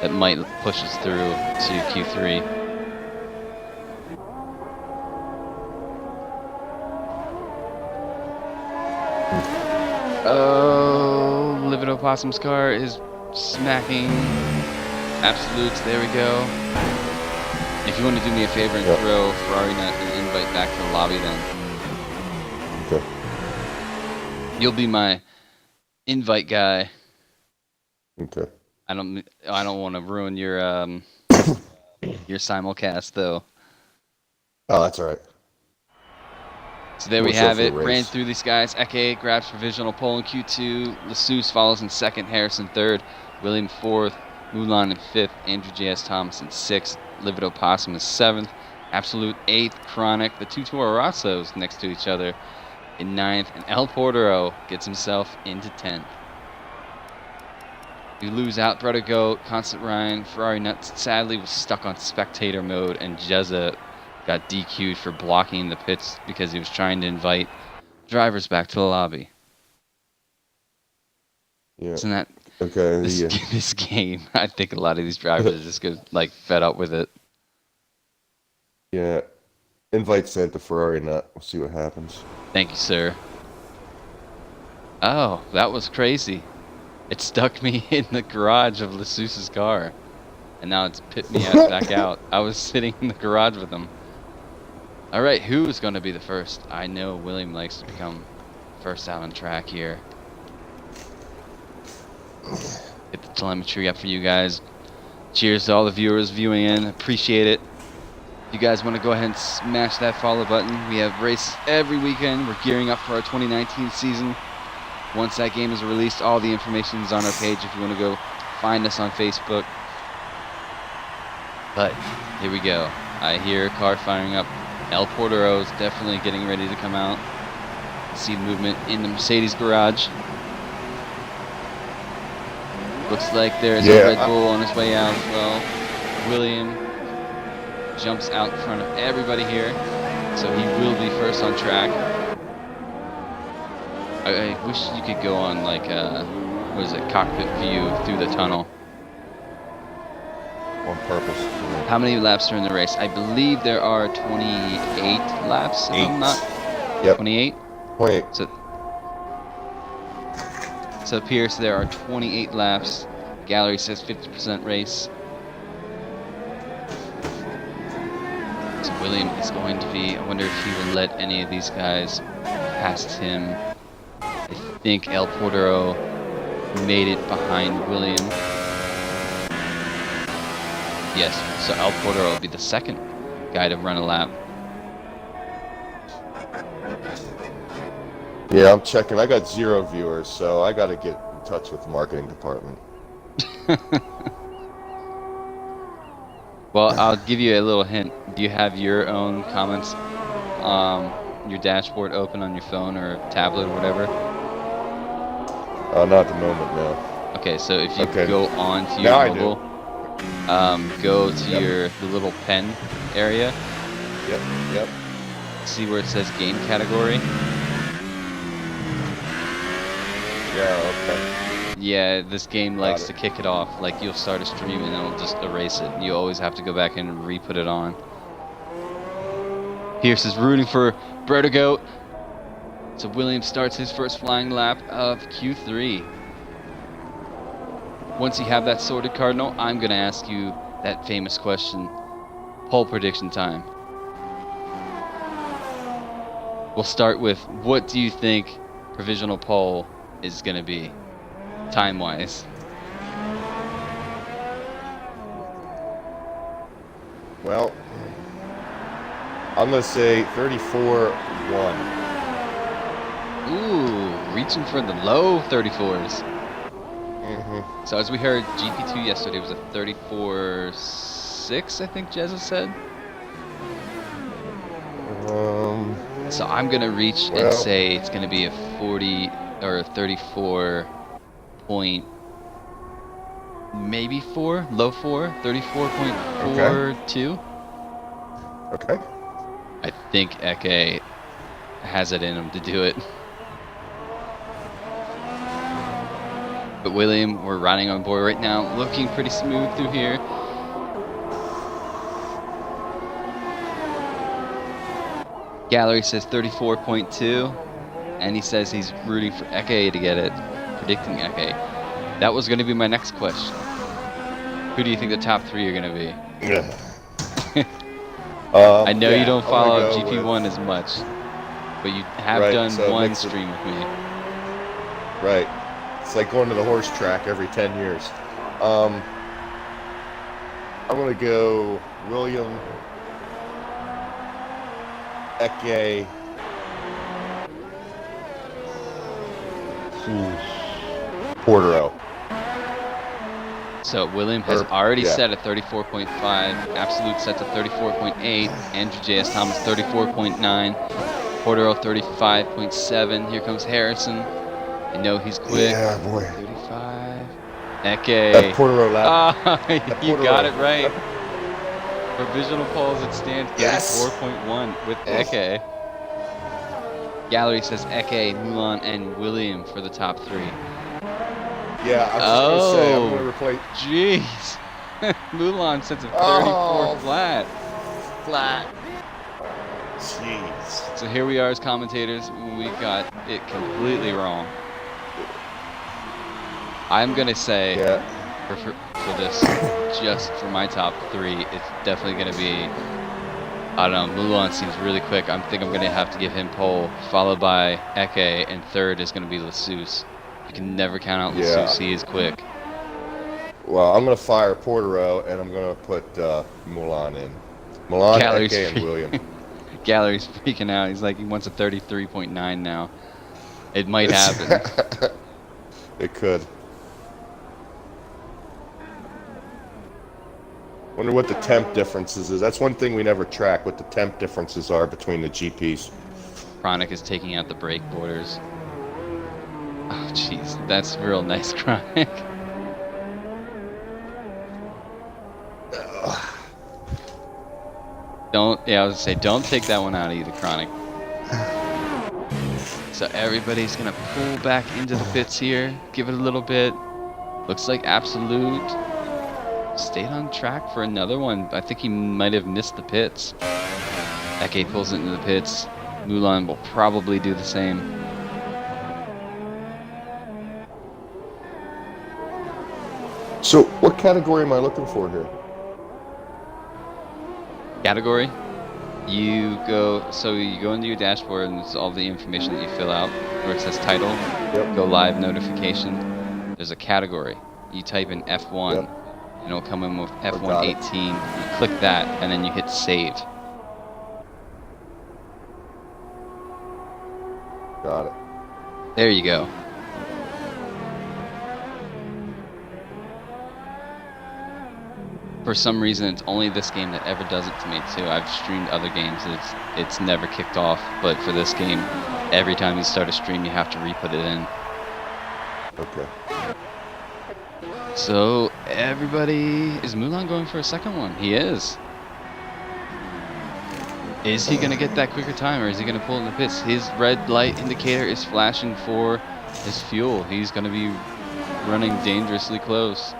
That might push us through to Q3. Oh, Livid Opossum's car is smacking Absolutes. There we go. If you want to do me a favor and throw Ferrari Nut and invite back to the lobby, then Okay. you'll be my invite guy. Okay. I don't want to ruin your your simulcast though. Oh, that's all right. So there we have it. Ran through these guys. Eke grabs provisional pole in Q2. Lassus follows in second. Harrison third. William fourth. Mulan in fifth. Andrew J.S. Thomas in sixth. Livid Opossum is seventh. Absolute eighth. Chronic. The two Toro Rossos next to each other in ninth. And El Portero gets himself into 10th. We lose out. Brother Goat. Constant Ryan. Ferrari Nuts sadly was stuck on spectator mode, and Jezza got DQ'd for blocking the pits because he was trying to invite drivers back to the lobby. Yeah. Isn't that Okay. this game? I think a lot of these drivers are just like fed up with it. Yeah. Invite sent to Ferrari nut. We'll see what happens. Thank you, sir. Oh, that was crazy. It stuck me in the garage of Lesus's car. And now it's put me back out. I was sitting in the garage with him. Alright, who is going to be the first? I know William likes to become first out on track here. Get the telemetry up for you guys. Cheers to all the viewers viewing in. Appreciate it. If you guys want to go ahead and smash that follow button. We have races every weekend. We're gearing up for our 2019 season. Once that game is released, all the information is on our page if you want to go find us on Facebook. But here we go. I hear a car firing up. El Portero is definitely getting ready to come out. See movement in the Mercedes garage. Looks like there's a Red Bull on his way out as well. William jumps out in front of everybody here, so he will be first on track. I wish you could go on like what is it, cockpit view through the tunnel. On purpose. How many laps are in the race? I believe there are 28 laps, if I'm not. Yep. 28? 28. So it appears there are 28 laps. Gallery says 50% race. So William is going to be, I wonder if he will let any of these guys past him. I think El Portero made it behind William. Yes, so El Portero will be the second guy to run a lap. Yeah, I'm checking. I got 0 viewers, so I got to get in touch with the marketing department. Well, I'll give you a little hint. Do you have your own comments, your dashboard open on your phone or tablet or whatever? Not at the moment, no. Okay, so if you go on to your mobile, go to the little pen area. Yep. See where it says game category? Yeah, okay. Yeah, this game likes to kick it off. Like, you'll start a stream and it'll just erase it. You always have to go back and re-put it on. Pierce is rooting for Brodegoat. So William starts his first flying lap of Q3. Once you have that sorted, Cardinal, I'm going to ask you that famous question. Pole prediction time. We'll start with, what do you think provisional pole is going to be, time-wise? Well, I'm going to say 34-1. Ooh, reaching for the low 34s. Mm-hmm. So as we heard, GP2 yesterday was a 34.6, I think Jezza said. So I'm going to reach and say it's going to be a 40 or a 34 point, maybe 4, low 4, 34.42. Okay. I think Eke has it in him to do it. But William, we're riding on board right now, looking pretty smooth through here. Gallery says 34.2, and he says he's rooting for Eke to get it, predicting Eke. That was going to be my next question. Who do you think the top 3 are going to be? I know you don't follow GP1 as much, but you have done one stream with me. Right. It's like going to the horse track every 10 years. I'm going to go William, Eke, Portero. So William has already set a 34.5, Absolute set to 34.8, Andrew J.S. Thomas 34.9, Portero 35.7, here comes Harrison. I know he's quick. Yeah, boy. 35. Eke. That Portero lap. You got it right. Provisional polls, it stands 34.1 with Eke. Gallery says Eke, Mulan, and William for the top 3. Yeah, I was just going to say, I'm going to replace... Jeez. Mulan sets a 34 Oh. flat. Flat. Jeez. So here we are as commentators. We got it completely wrong. I'm going to say for this, just for my top 3, it's definitely going to be, I don't know, Mulan seems really quick. I think I'm going to have to give him pole, followed by Eke, and third is going to be Lassus. You can never count out Lassus. He is quick. Well, I'm going to fire Portero, and I'm going to put Mulan in. Mulan, Eke, and William. Gallery's freaking out. He's like, he wants a 33.9 now. It might happen. It could. Wonder what the temp differences is. That's one thing we never track, what the temp differences are between the GPs. Chronic is taking out the brake borders. Oh, jeez. That's real nice, Chronic. I was gonna say, don't take that one out either, Chronic. So everybody's gonna pull back into the pits here, give it a little bit. Looks like Absolute stayed on track for another one. I think he might have missed the pits. Eke pulls it into the pits. Mulan will probably do the same. So, what category am I looking for here? Category? You go into your dashboard and it's all the information that you fill out where it says title, go live notification. There's a category. You type in F1 and it'll come in with F1 18. You click that and then you hit save. Got it. There you go. For some reason, it's only this game that ever does it to me too. I've streamed other games, it's never kicked off. But for this game, every time you start a stream, you have to re-put it in. Okay. So everybody, is Mulan going for a second one? He is. Is he gonna get that quicker time, or is he gonna pull in the pits? His red light indicator is flashing for his fuel. He's gonna be running dangerously close.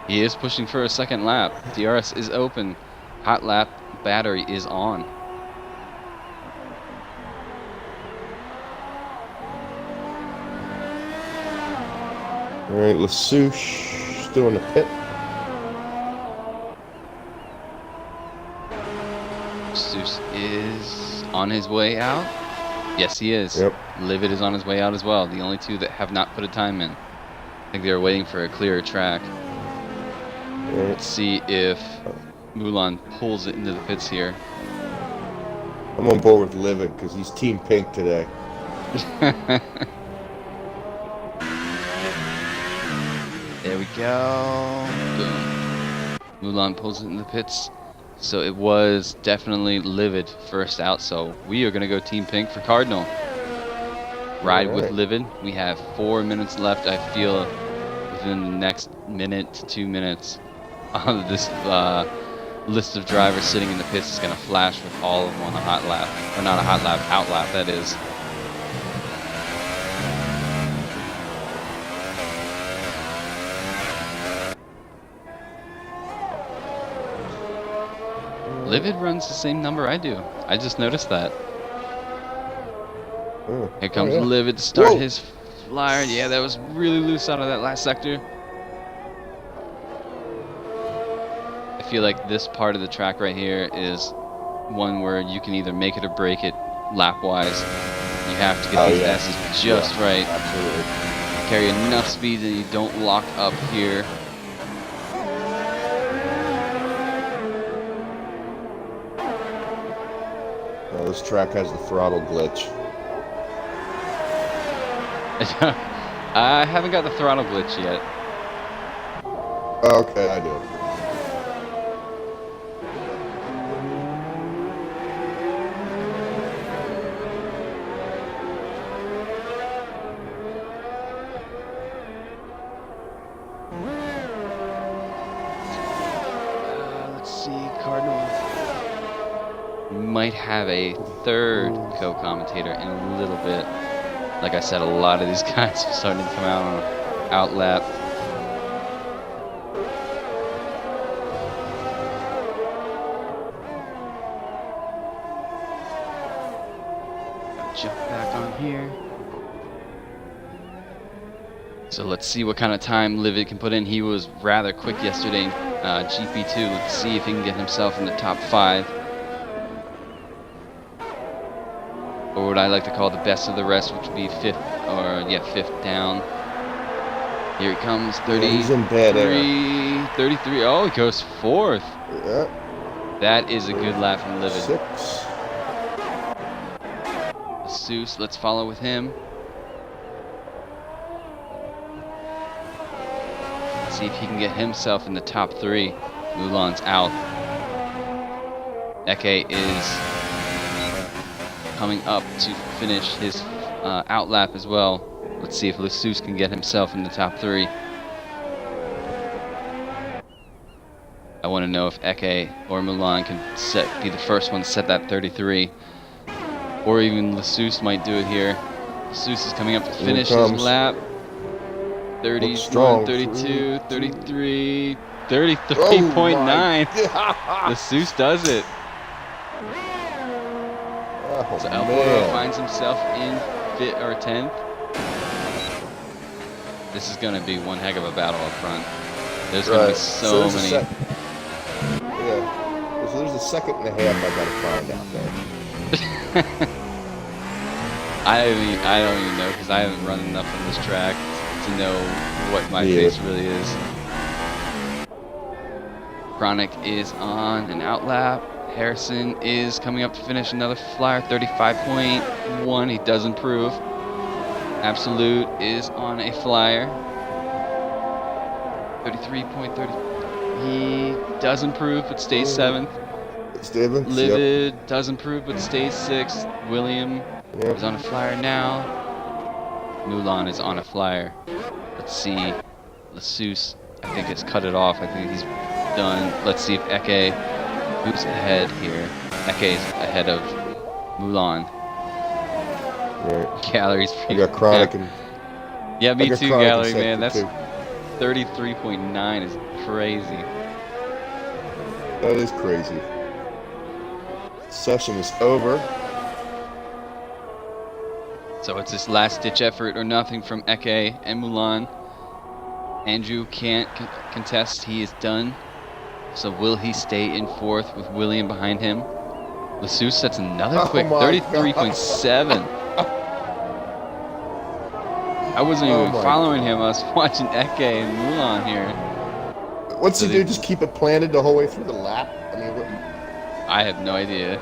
He is pushing for a second lap. DRS is open. Hot lap battery is on. All right, Lasouche still in the pit. Lasouche is on his way out. Yes, he is. Yep. Livid is on his way out as well. The only two that have not put a time in. I think they were waiting for a clearer track. Let's see if Mulan pulls it into the pits here. I'm on board with Livid because he's Team Pink today. There we go. Boom. Mulan pulls it in the pits. So it was definitely Livid first out. So we are going to go Team Pink for Cardinal. Ride with Livid. We have 4 minutes left. I feel within the next minute to 2 minutes, this list of drivers sitting in the pits is going to flash with all of them on a hot lap. Or not a hot lap, out lap, that is. Livid runs the same number I do. I just noticed that. Here comes Livid to start his flyer. Yeah, that was really loose out of that last sector. I feel like this part of the track right here is one where you can either make it or break it lap-wise. You have to get these S's just right. Absolutely. Carry enough speed that you don't lock up here. Well, this track has the throttle glitch. I haven't got the throttle glitch yet. Oh, okay, I do. Let's see, Cardinal. Might have a third co-commentator in a little bit. Like I said, a lot of these guys are starting to come out on an out lap. Jump back on here. So let's see what kind of time Livid can put in. He was rather quick yesterday in GP2. Let's see if he can get himself in the top 5. Or what I like to call the best of the rest, which would be 5th down. Here he comes, 30. He's in bad air. 33. Oh, he goes 4th. Yeah. That is a good lap from Livid. 6. Seuss, let's follow with him. See if he can get himself in the top 3. Mulan's out. Eke is coming up to finish his out lap as well. Let's see if Seuss can get himself in the top 3. I want to know if Eke or Mulan can be the first one to set that 33. Or even Seuss might do it here. Seuss is coming up to finish his lap. 31, 32, 33, 33.9. Seuss does it. Oh, so El Porto finds himself in 5th or 10th. This is going to be one heck of a battle up front. There's going to be so many. Yeah. So there's a second and a half I got to find out there. I don't even know because I haven't run enough on this track to know what my pace really is. Chronic is on an out lap. Harrison is coming up to finish another flyer, 35.1. He does improve. Absolute is on a flyer, 33.30. He does improve but stays 7th. Livid does improve but stays 6th. William is on a flyer now. Mulan is on a flyer. Let's see. Seuss, I think, has cut it off. I think he's done. Let's see if Eke, who's ahead here. Eke is ahead of Mulan. Right. Gallery's I got Chronic and... Yeah, me too, Gallery, man. That's 33.9 is crazy. That is crazy. Session is over. So it's this last-ditch effort or nothing from Eke and Mulan. Andrew can't contest. He is done. So will he stay in 4th with William behind him? Seuss sets another quick 33.7. I wasn't even following him. I was watching Eke and Mulan here. What's he do? Just keep it planted the whole way through the lap? I mean, what? I have no idea.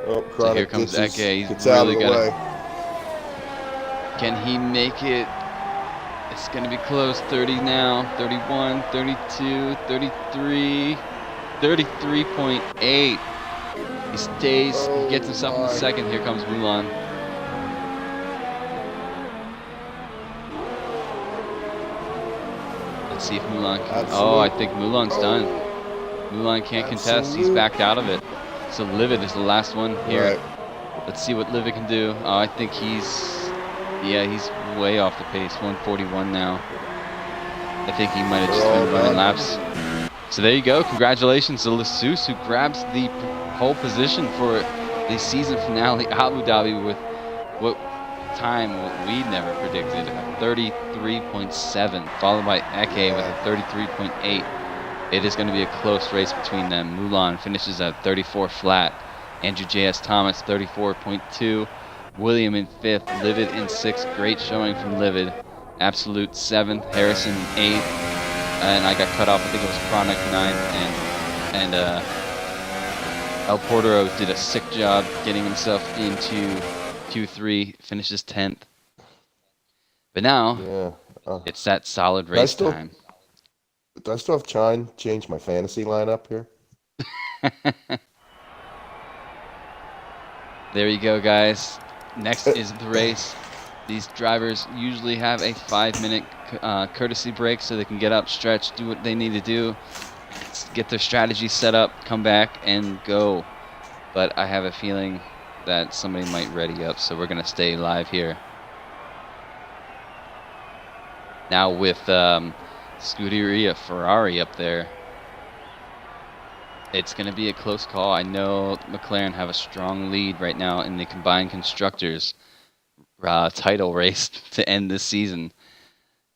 Oh, so here comes Eke. He's really gonna. Can he make it? It's gonna be close. 30 now. 31, 32, 33, 33.8. He stays. He gets himself in the 2nd. Here comes Mulan. Let's see if Mulan can. Oh, I think Mulan's done. Mulan can't contest. He's backed out of it. So Livid is the last one here. Let's see what Livid can do. Oh, I think he's way off the pace. 141 now. I think he might have just been running laps. So there you go. Congratulations to Seuss, who grabs the pole position for the season finale Abu Dhabi with what we never predicted, 33.7, followed by Eke with a 33.8. It is going to be a close race between them. Mulan finishes at 34 flat. Andrew J.S. Thomas, 34.2. William in 5th. Livid in 6th. Great showing from Livid. Absolute 7th. Harrison 8th. And I got cut off. I think it was Chronic 9th. And El Portero did a sick job getting himself into Q3. Finishes 10th. But now, it's that solid race time. Do I still have change my fantasy lineup here? There you go, guys. Next is the race. These drivers usually have a 5-minute courtesy break so they can get up, stretch, do what they need to do. get their strategy set up, come back, and go. But I have a feeling that somebody might ready up, so we're going to stay live here. Now with Scuderia Ferrari up there, it's going to be a close call. I know McLaren have a strong lead right now in the combined constructors title race to end this season.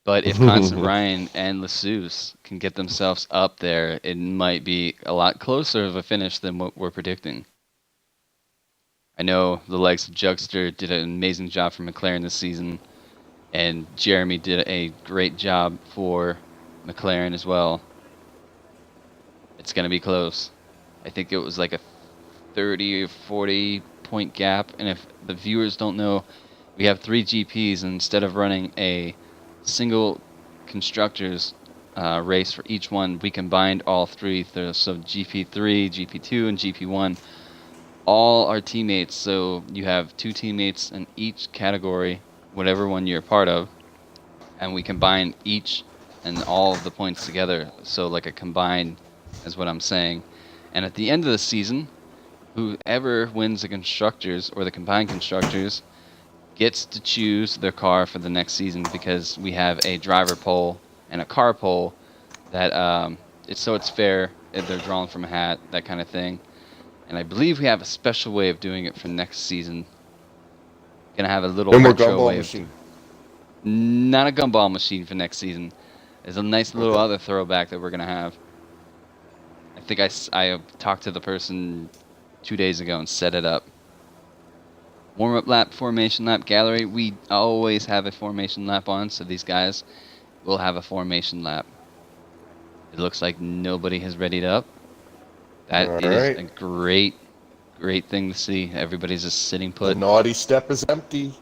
But if Constant Ryan and Lassus can get themselves up there, it might be a lot closer of a finish than what we're predicting. I know the likes of Jugster did an amazing job for McLaren this season, and Jeremy did a great job for McLaren as well. It's going to be close. I think it was like a 30 or 40 point gap, and if the viewers don't know, we have 3 GPs, and instead of running a single constructors race for each one, we combined all 3. So GP3, GP2, and GP1, all our teammates. So you have 2 teammates in each category, whatever one you're a part of, and we combine each and all of the points together. So like a combined is what I'm saying. And at the end of the season, whoever wins the constructors or the combined constructors gets to choose their car for the next season, because we have a driver poll and a car poll that it's fair. They're drawn from a hat, that kind of thing. And I believe we have a special way of doing it for next season. Gonna have a little No more retro gumball way machine. not a gumball machine for next season. There's a nice little Okay. other throwback that we're gonna have. I think I talked to the person 2 days ago and set it up. Warm-up lap, formation lap, gallery. We always have a formation lap on, so these guys will have a formation lap. It looks like nobody has readied up. That All is right. a great thing to see. Everybody's just sitting The put. naughty step is empty.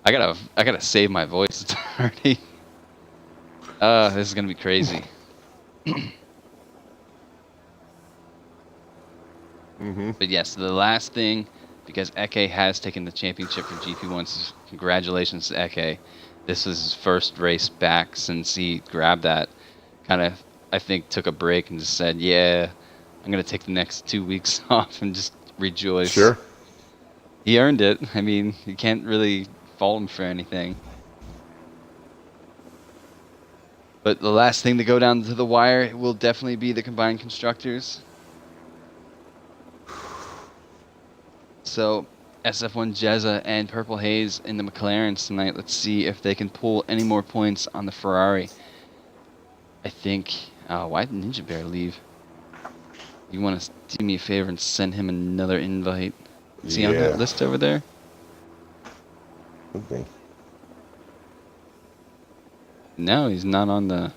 I gotta save my voice. It's already. This is gonna be crazy. But yes, the last thing, because Eke has taken the championship for GP1, so congratulations to Eke. This was his first race back since he grabbed that. Kind of, I think, took a break and just said, yeah, I'm going to take the next 2 weeks off and just rejoice. Sure. He earned it. I mean, you can't really fault him for anything. But the last thing to go down to the wire will definitely be the combined constructors. So, SF1 Jezza and Purple Haze in the McLarens tonight. Let's see if they can pull any more points on the Ferrari. I think... why did Ninja Bear leave? You want to do me a favor and send him another invite? Is he on that list over there? Okay. No, he's not on the...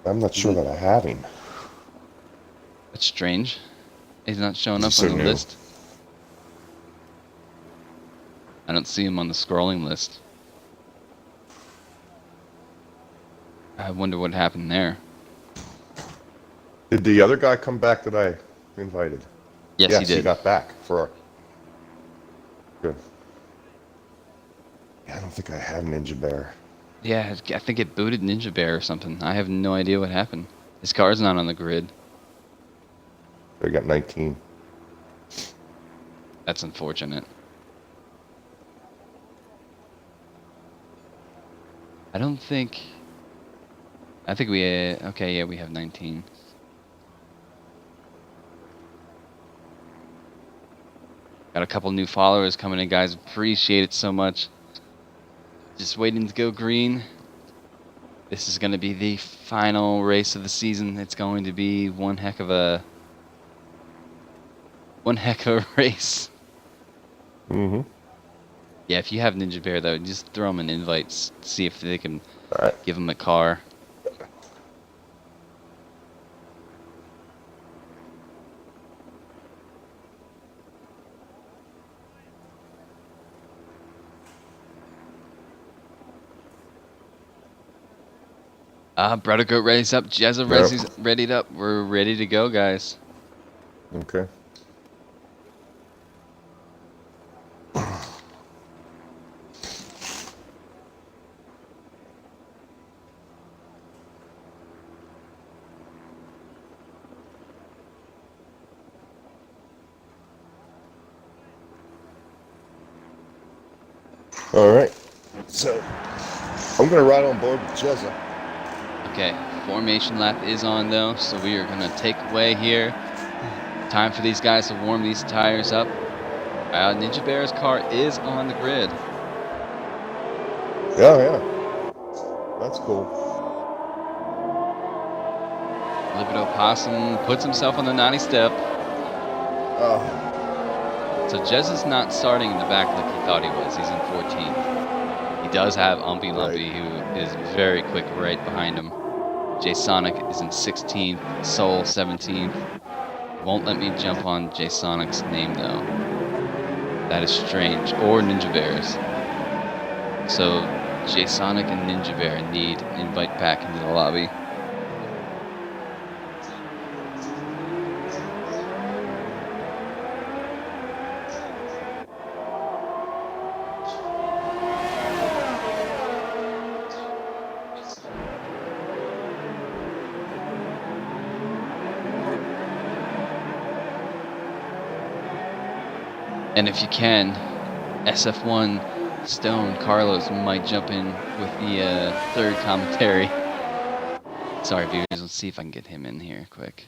I'm not sure that I have him. That's strange. He's not showing up He's on so the new. list. I don't see him on the scrolling list. I wonder what happened there. Did the other guy come back that I invited? Yes, he did. He got back for. Good. Yeah, I don't think I have Ninja Bear. Yeah, I think it booted Ninja Bear or something. I have no idea what happened. His car's not on the grid. I got 19. That's unfortunate. I don't think... I think we... okay, yeah, we have 19. Got a couple new followers coming in, guys. Appreciate it so much. Just waiting to go green. This is going to be the final race of the season. It's going to be one heck of a race. Mm-hmm. Yeah, if you have Ninja Bear, though, just throw him an invite. See if they can All right. give him a car. Brother Goat ready's up. Jezza readied up. We're ready to go, guys. Okay. All right. So I'm gonna ride on board with Jezza. Okay, formation lap is on though, so we are gonna take away here. Time for these guys to warm these tires up. Ninja Bear's car is on the grid. Yeah. That's cool. Libido Possum puts himself on the 90 step. Oh, So Jez is not starting in the back like he thought he was. He's in 14th. He does have Umpy Lumpy, who is very quick right behind him. Jay Sonic is in 16th. Soul 17th. Won't let me jump on Jay Sonic's name though. That is strange. Or Ninja Bears. So Jay Sonic and Ninja Bear need invite back into the lobby. And if you can, SF1 Stone Carlos might jump in with the third commentary. Sorry, viewers. Let's see if I can get him in here quick.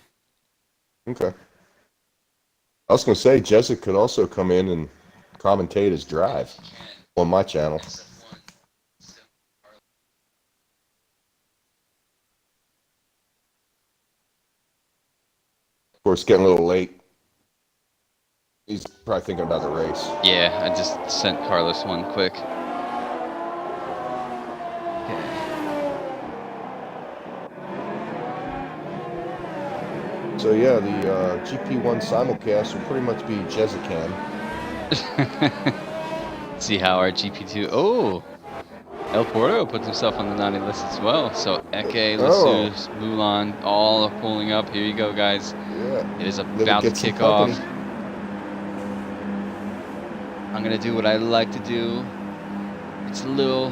okay. I was gonna say Jezza could also come in and commentate his drive on my channel. Of course, getting a little late. He's probably thinking about the race. Yeah, I just sent Carlos one quick. Okay. So yeah, the GP1 simulcast will pretty much be Jezza Cam. See how our GP2. Oh, El Porto puts himself on the 90 list as well. So Eke, Lassus, Mulan, all are pulling up. Here you go, guys. Yeah. It is Live about to get some kick off. company. I'm gonna do what I like to do. It's a little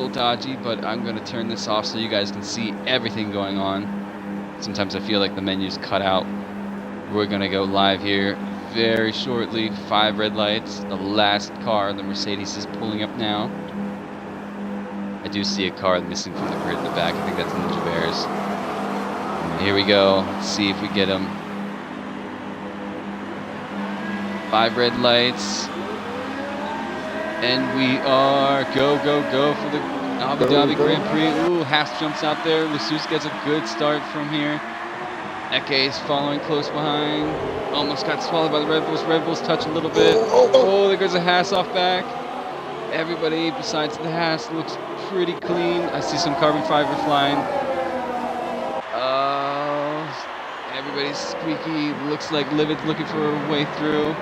dodgy, but I'm gonna turn this off so you guys can see everything going on. Sometimes I feel like the menu's cut out. We're gonna go live here very shortly. 5 red lights. The last car, the Mercedes, is pulling up now. I do see a car missing from the grid in the back. I think that's Ninja Bears. Here we go. Let's see if we get him. 5 red lights. And we are go for the Abu Dhabi Grand Prix. Ooh, Haas jumps out there. Lassus gets a good start from here. Eke is following close behind. Almost got swallowed by the Red Bulls. Red Bulls touch a little bit. Oh, there goes a Haas off back. Everybody besides the Haas looks pretty clean. I see some carbon fiber flying. Everybody's squeaky. Looks like Livid's looking for a way through.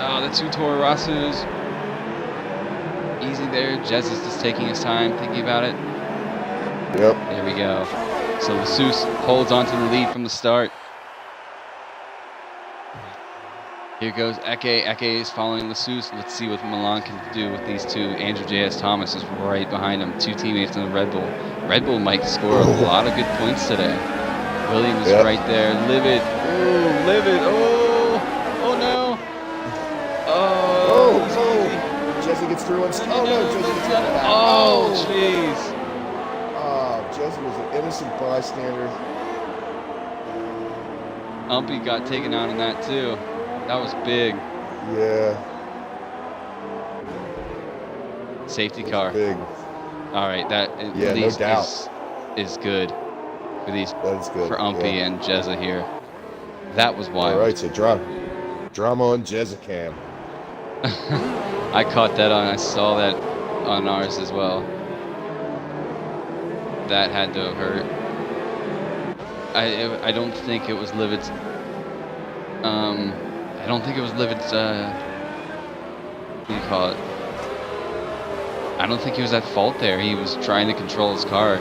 Oh, the 2 Toro Rossos. Easy there. Jez is just taking his time, thinking about it. Yep. There we go. So Lassus holds on to the lead from the start. Here goes Eke. Eke is following Lassus. Let's see what Milan can do with these two. Andrew J.S. Thomas is right behind him. 2 teammates in the Red Bull. Red Bull might score a lot of good points today. Williams is right there. Livid. Ooh, Livid. Oh no. Oh, Jesse gets through and Jesse gets through back. Oh, jeez. Jesse was an innocent bystander. Umpy got taken out in that too. That was big. Yeah. Safety car. Big. All right, that at Yeah, least no doubt. is good for these That is good. for Umpy and Jezza here. That was wild. All right, so drama on Jezza Cam. I caught that on. I saw that on ours as well. That had to have hurt. I don't think it was Livid's. I don't think it was Livid's. What do you call it? I don't think he was at fault there. He was trying to control his car.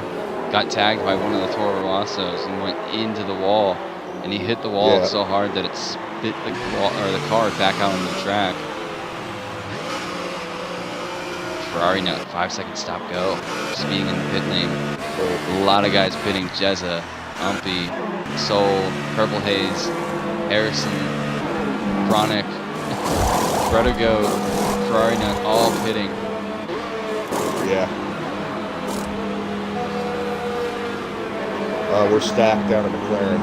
Got tagged by one of the Toro Rossos and went into the wall. And he hit the wall so hard that it spit the wall, or the car back out on the track. Ferrari now, 5 seconds stop go. Speeding in the pit lane. A lot of guys pitting. Jezza, Umpy, Soul, Purple Haze, Harrison, Chronic. Brother Goat, Ferrari Nut, all pitting. Yeah. We're stacked down at McLaren.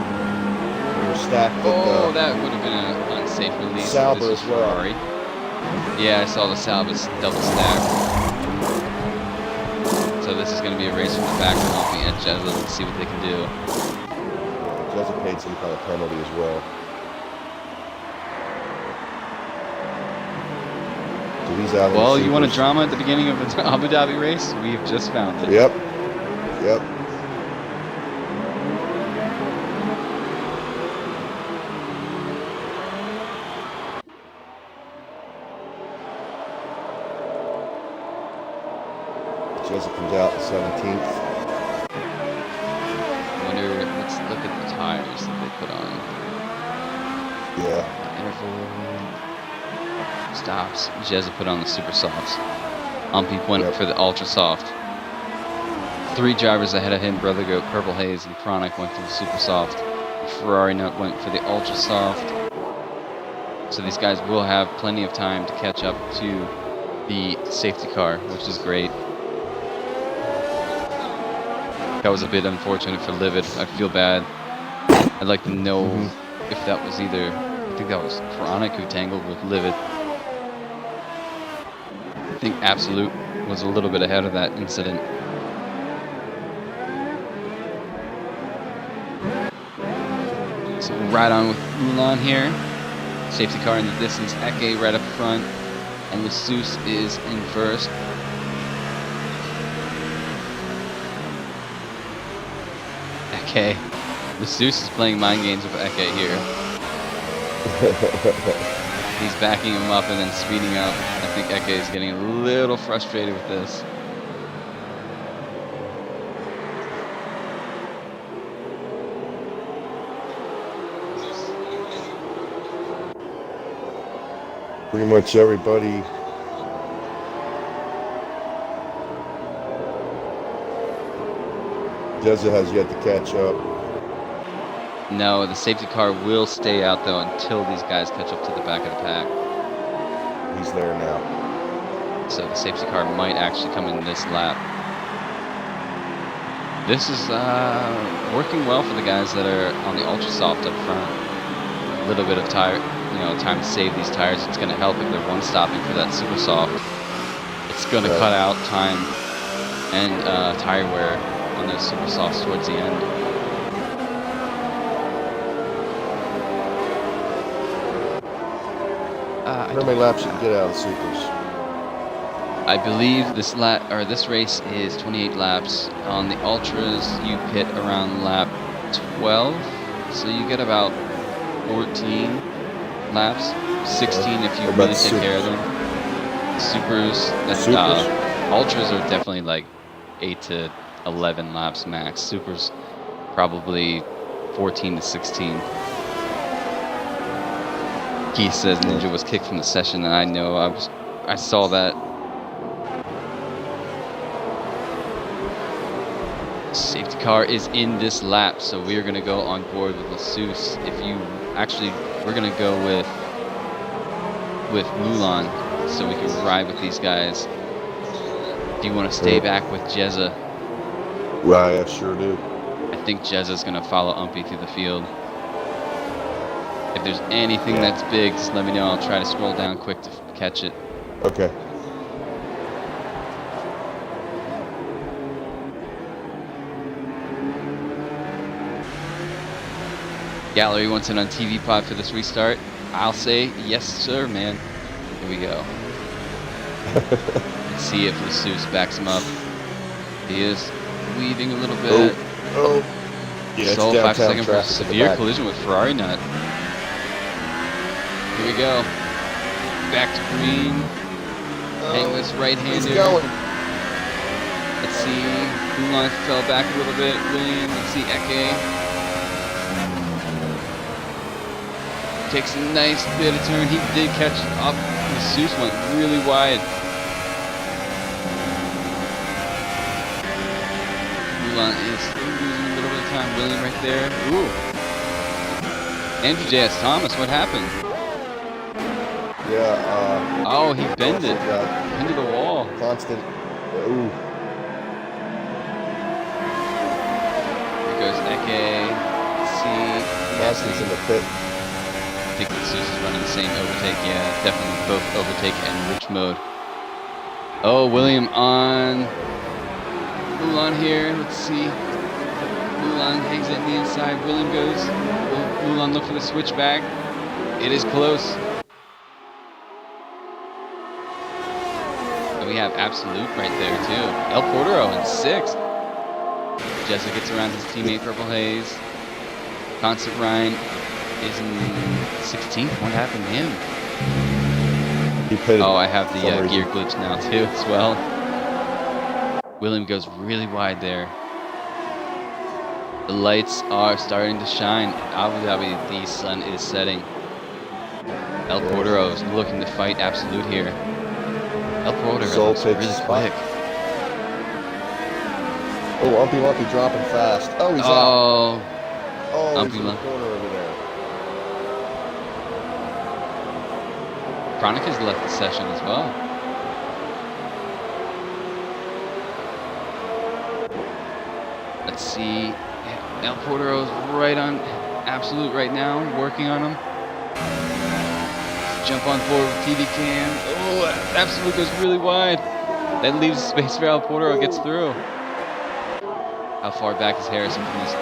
We were stacked at Oh, that would have been an unsafe release. Sauber This is as well. Ferrari. Yeah, I saw the Sauber's double stack. So this is going to be a race from the back of Alpine and Jezza. Let's see what they can do. Jezza paid some kind of penalty as well. So he's out. Well, you want a drama at the beginning of the Abu Dhabi race? We've just found it. Yep. Yep. Jezza comes out the 17th. I wonder, let's look at the tires that they put on. Yeah. Interval stops. Jezza put on the super softs. Umpy went for the ultra soft. 3 drivers ahead of him, Brother Goat, Purple Haze, and Chronic went for the super soft. Ferrari Nut went for the ultra soft. So these guys will have plenty of time to catch up to the safety car, which is great. That was a bit unfortunate for Livid. I feel bad. I'd like to know if that was either, I think that was Chronic who tangled with Livid. I think Absolute was a little bit ahead of that incident. So we'll ride on with Ulan here. Safety car in the distance. Eke right up front. And Lessus is in first. Eke. Lessus is playing mind games with Eke here. He's backing him up and then speeding up. I think Eke is getting a little frustrated with this. Pretty much everybody. Jezza has yet to catch up. No, the safety car will stay out though until these guys catch up to the back of the pack. He's there now. So the safety car might actually come in this lap. This is working well for the guys that are on the ultra soft up front. A little bit of time to save these tires. It's going to help if they're one stopping for that super soft. It's going to cut out time and tire wear on those super softs towards the end. How many laps you can get out of the supers? I believe this race is 28 laps. On the ultras, you pit around lap 12, so you get about 14 laps. 16 if you really take care of them. Supers, ultras are definitely like 8 to 11 laps max. Supers probably 14 to 16. Keith says Ninja was kicked from the session, and I know I saw that. Safety car is in this lap, so we are going to go on board with Lessus. We're going to go with Mulan, so we can ride with these guys. Do you want to stay back with Jezza? Well, I sure do. I think Jezza's going to follow Umpy through the field. If there's anything that's big, just let me know. I'll try to scroll down quick to catch it. Okay. Gallery wants it on TV pod for this restart. I'll say yes, sir, man. Here we go. Let's see if Lessus backs him up. He is weaving a little bit. Oh. Yeah, Sole 5 seconds for a traffic severe collision with Ferrari Nut. Here we go. Back to green. Hangless right-hander. Let's see. Mulan fell back a little bit. William. Let's see Eke. Takes a nice bit of turn. He did catch up. Lessus went really wide. Mulan is losing a little bit of time. William right there. Ooh. Andrew J.S. Thomas, what happened? Yeah. Oh, he bent also it got into the wall. constant. Ooh. Here goes Eke. Constant's in the pit. I think Zeus is running the same overtake. Yeah, definitely both overtake and rich mode. Oh, William on Mulan here. Let's see. Mulan hangs it in the inside. William goes. Will Mulan look for the switchback? It is close. And we have Absolute right there too. El Portero in 6th. Jessa gets around his teammate Purple Haze. Constant Ryan is in 16th. What happened to him? He pitted. Oh, I have the for some gear reason. glitch now too as well. William goes really wide there. The lights are starting to shine. Abu Dhabi, the sun is setting. El Portero is looking to fight Absolute here. El Portero Soul looks takes really spot. quick. Oh, Umpy Lumpy dropping fast. Oh, he's out. Oh, Oh, Umpy he's in the Lumpy. corner over there. Chronic has left the session as well. Let's see. El Portero's right on Absolute right now, working on him. Jump on forward with TV cam. Oh, Absolute goes really wide. That leaves space for El Portero, gets through. How far back is Harrison from this?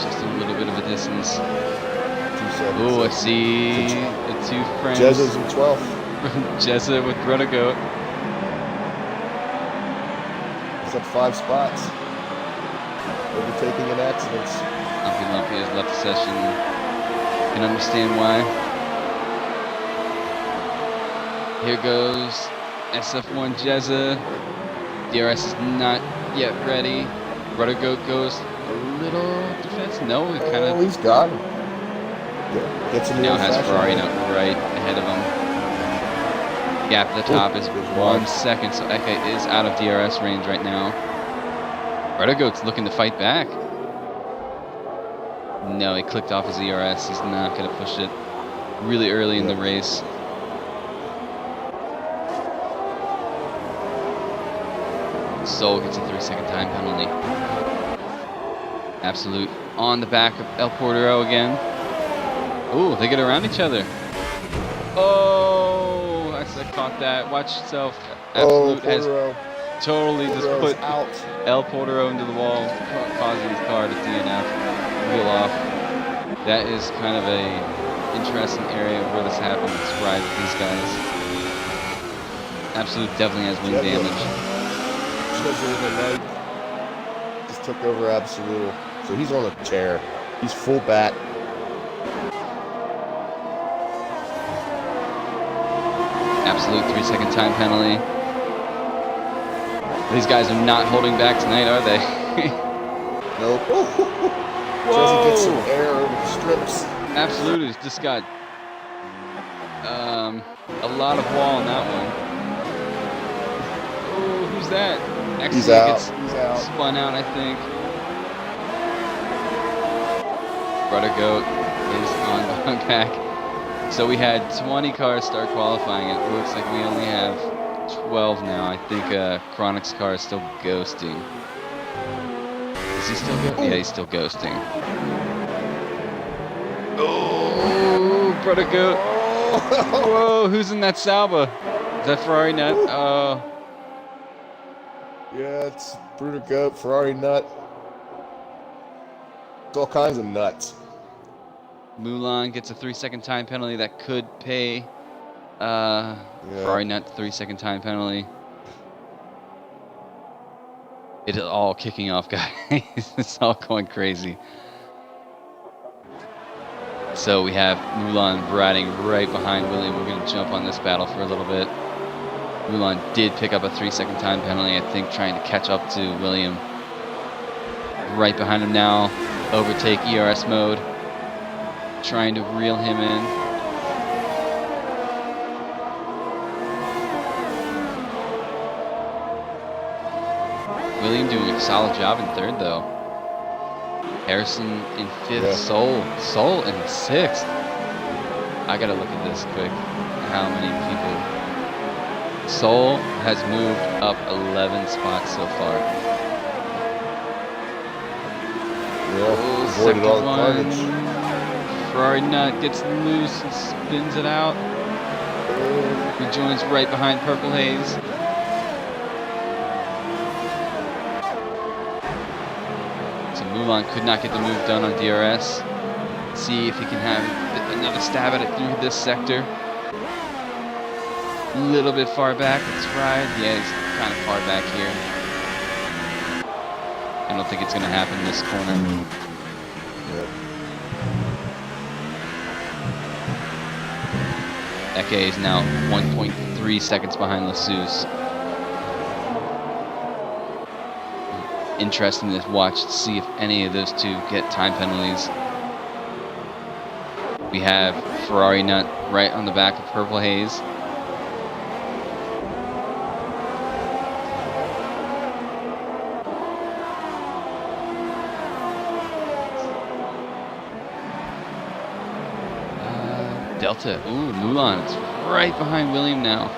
Just a little bit of a distance. 2 seconds. Oh, I see the two friends. Jezza's in 12th. Jessa with Brother Goat. He's up 5 spots. Overtaking in accidents. Lumpy Lumpy has left the session. Can understand why. Here goes SF1 Jezza. DRS is not yet ready. Brother Goat goes a little defensive. No, it kind Oh, of he's got him. Yeah, gets him now in has fashion. Ferrari right ahead of him. Gap at the top is 1 second, so Eke is out of DRS range right now. Brother Goat's looking to fight back. No, he clicked off his ERS. He's not going to push it really early in the race. Soul gets a 3-second time penalty. Absolute on the back of El Portero again. Ooh, they get around each other. Oh, I caught that. Watch yourself. Absolute has Portero. totally just Portero's put out. El Portero into the wall, causing his car to DNF, wheel off. That is kind of a interesting area where this happened. It's right with these guys. Absolute definitely has wing damage. Jezza in the night. Just took over Absolute. So he's on a chair. He's full bat. Absolute 3-second time penalty. These guys are not holding back tonight, are they? Nope. Jezza gets some air over the strips. Absolute has just got a lot of wall on that one. Oh, who's that? Actually, He's out. gets He's out. spun out, I think. Brother Goat is on back. So we had 20 cars start qualifying. It looks like we only have 12 now. I think Chronic's car is still ghosting. Is he still ghosting? Yeah, he's still ghosting. Oh, Brother Goat. Whoa, who's in that Sauber? Is that Ferrari Nut? Oh. Yeah, it's Bruder Goat, Ferrari Nut. It's all kinds of nuts. Mulan gets a 3-second time penalty that could pay Ferrari Nut 3-second time penalty. It is all kicking off, guys. It's all going crazy. So we have Mulan riding right behind William. We're going to jump on this battle for a little bit. Mulan did pick up a 3-second time penalty, I think, trying to catch up to William. Right behind him now. Overtake ERS mode. Trying to reel him in. William doing a solid job in 3rd, though. Harrison in 5th. Yeah. Soul in 6th. I gotta look at this quick. How many people? Seoul has moved up 11 spots so far. Yeah, avoided all the carnage. Ferrari nut gets loose and spins it out. Rejoins right behind Purple Haze. So Mulan could not get the move done on DRS. See if he can have another stab at it through this sector. A little bit far back, let's ride. Yeah, he's kind of far back here. I don't think it's going to happen in this corner. Yep. Eke is now 1.3 seconds behind Lassus. Interesting to watch to see if any of those two get time penalties. We have Ferrari nut right on the back of Purple Haze. Delta, ooh, Mulan, it's right behind William now.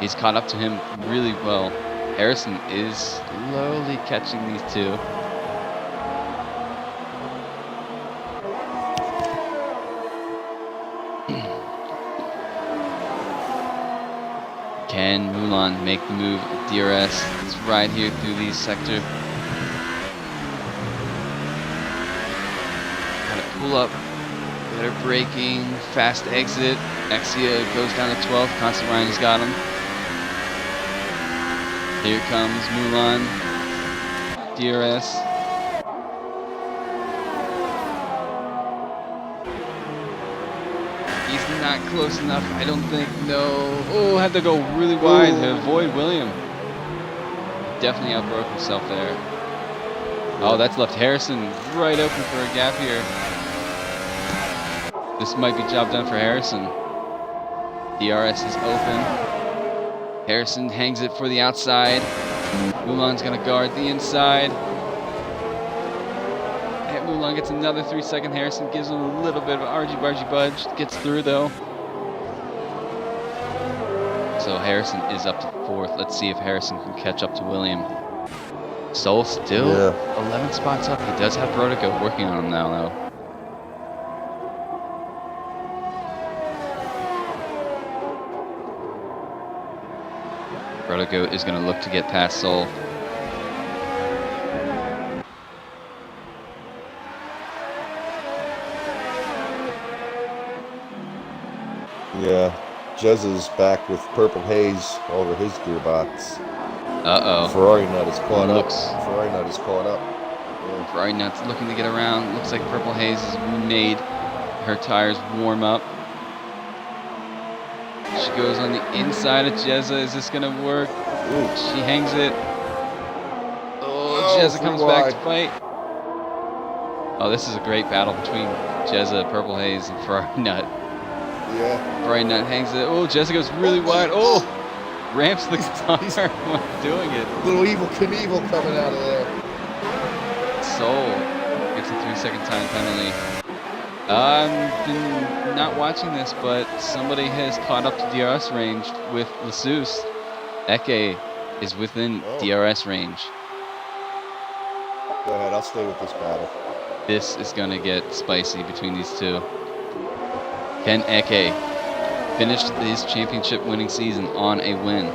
He's caught up to him really well. Harrison is slowly catching these two. Can Mulan make the move at DRS? It's right here through these sector. Gotta pull up. Better braking, fast exit. Exia goes down to 12th. Constant Ryan's got him. Here comes Mulan. DRS. He's not close enough, I don't think. No. Oh, had to go really wide to avoid William. Definitely outbroke himself there. Oh, that's left Harrison right open for a gap here. This might be job done for Harrison. DRS is open. Harrison hangs it for the outside. Mulan's gonna guard the inside. And Mulan gets another 3-second. Harrison gives him a little bit of argy-bargy budge. Gets through though. So Harrison is up to 4th. Let's see if Harrison can catch up to William. Soul still 11 spots up. He does have Brotico working on him now though. Brotico is going to look to get past Soul. Yeah, Jez is back with Purple Haze over his gearbox. Uh-oh. Ferrari nut is caught up. Looks- Ferrari nut is caught up. Yeah. Ferrari nut's looking to get around. Looks like Purple Haze has made her tires warm up. She goes on the inside of Jezza. Is this gonna work? Ooh. She hangs it. Oh, Jezza comes back to fight. Oh, this is a great battle between Jezza, Purple Haze, and Ferrari Nut. Yeah. Ferrari Nut hangs it. Oh, Jezza goes really wide. Oh, ramps the tire while doing it. Little evil Knievel coming out of there. Soul gets a 3-second time penalty. I've been not watching this, but somebody has caught up to DRS range with Lassus. Eke is within DRS range. Go ahead, I'll stay with this battle. This is going to get spicy between these two. Can Eke finish his championship winning season on a win?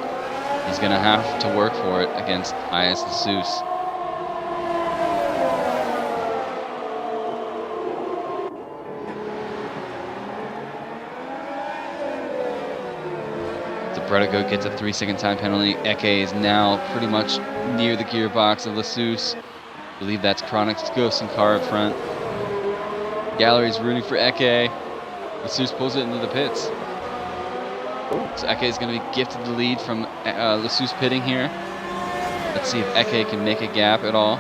He's going to have to work for it against IS Lassus. Brotico gets a 3-second time penalty. Eke is now pretty much near the gearbox of Lassus. I believe that's Chronic's Ghost and car up front. Gallery's rooting for Eke. Lassus pulls it into the pits. So Eke is going to be gifted the lead from Lassus pitting here. Let's see if Eke can make a gap at all.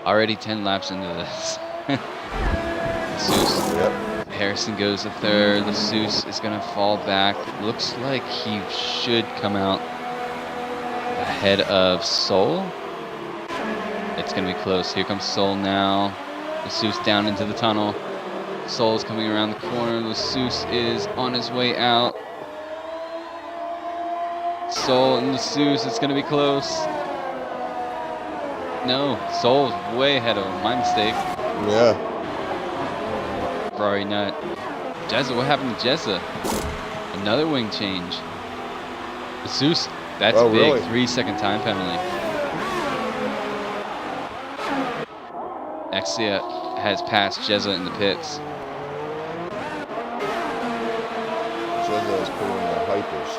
Already 10 laps into this. Lassus. Yep. Harrison goes to 3rd. Lassus is going to fall back. Looks like he should come out ahead of Soul. It's going to be close. Here comes Soul now. Lassus down into the tunnel. Sol's coming around the corner. Lassus is on his way out. Sol and Lassus, it's going to be close. No, Sol's way ahead of him. My mistake. Yeah. Ferrari nut. Jezza, what happened to Jezza? Another wing change. Lassus, that's Oh, big. really? 3-second time penalty. Exia has passed Jezza in the pits. Jezza is putting in the hypers.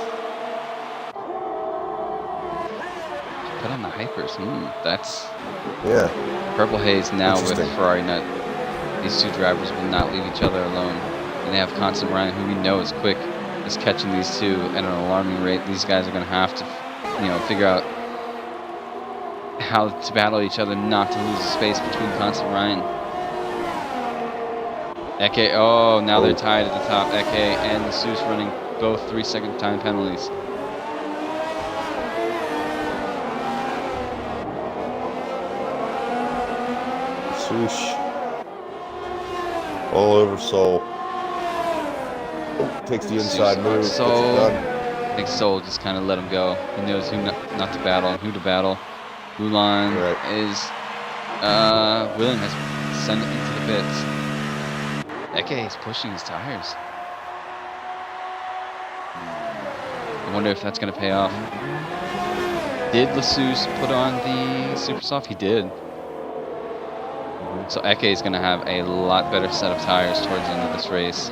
Put on the hypers. That's Yeah. Purple Haze now with Interesting. Ferrari nut. These two drivers will not leave each other alone. And they have Constant Ryan, who we know is quick, is catching these two at an alarming rate. These guys are going to have to, figure out how to battle each other, not to lose the space between Constant Ryan. Eke, oh, now they're tied at the top. Eke and Lassus running both 3-second time penalties. Swoosh. All over Sol. Takes the inside move. Gets it Sol. done. I think Sol just kind of let him go. He knows who not to battle and who to battle. Mulan is William has sent it into the pits. Eke is pushing his tires. I wonder if that's going to pay off. Did Lassus put on the Super Soft? He did. So Eke is going to have a lot better set of tires towards the end of this race.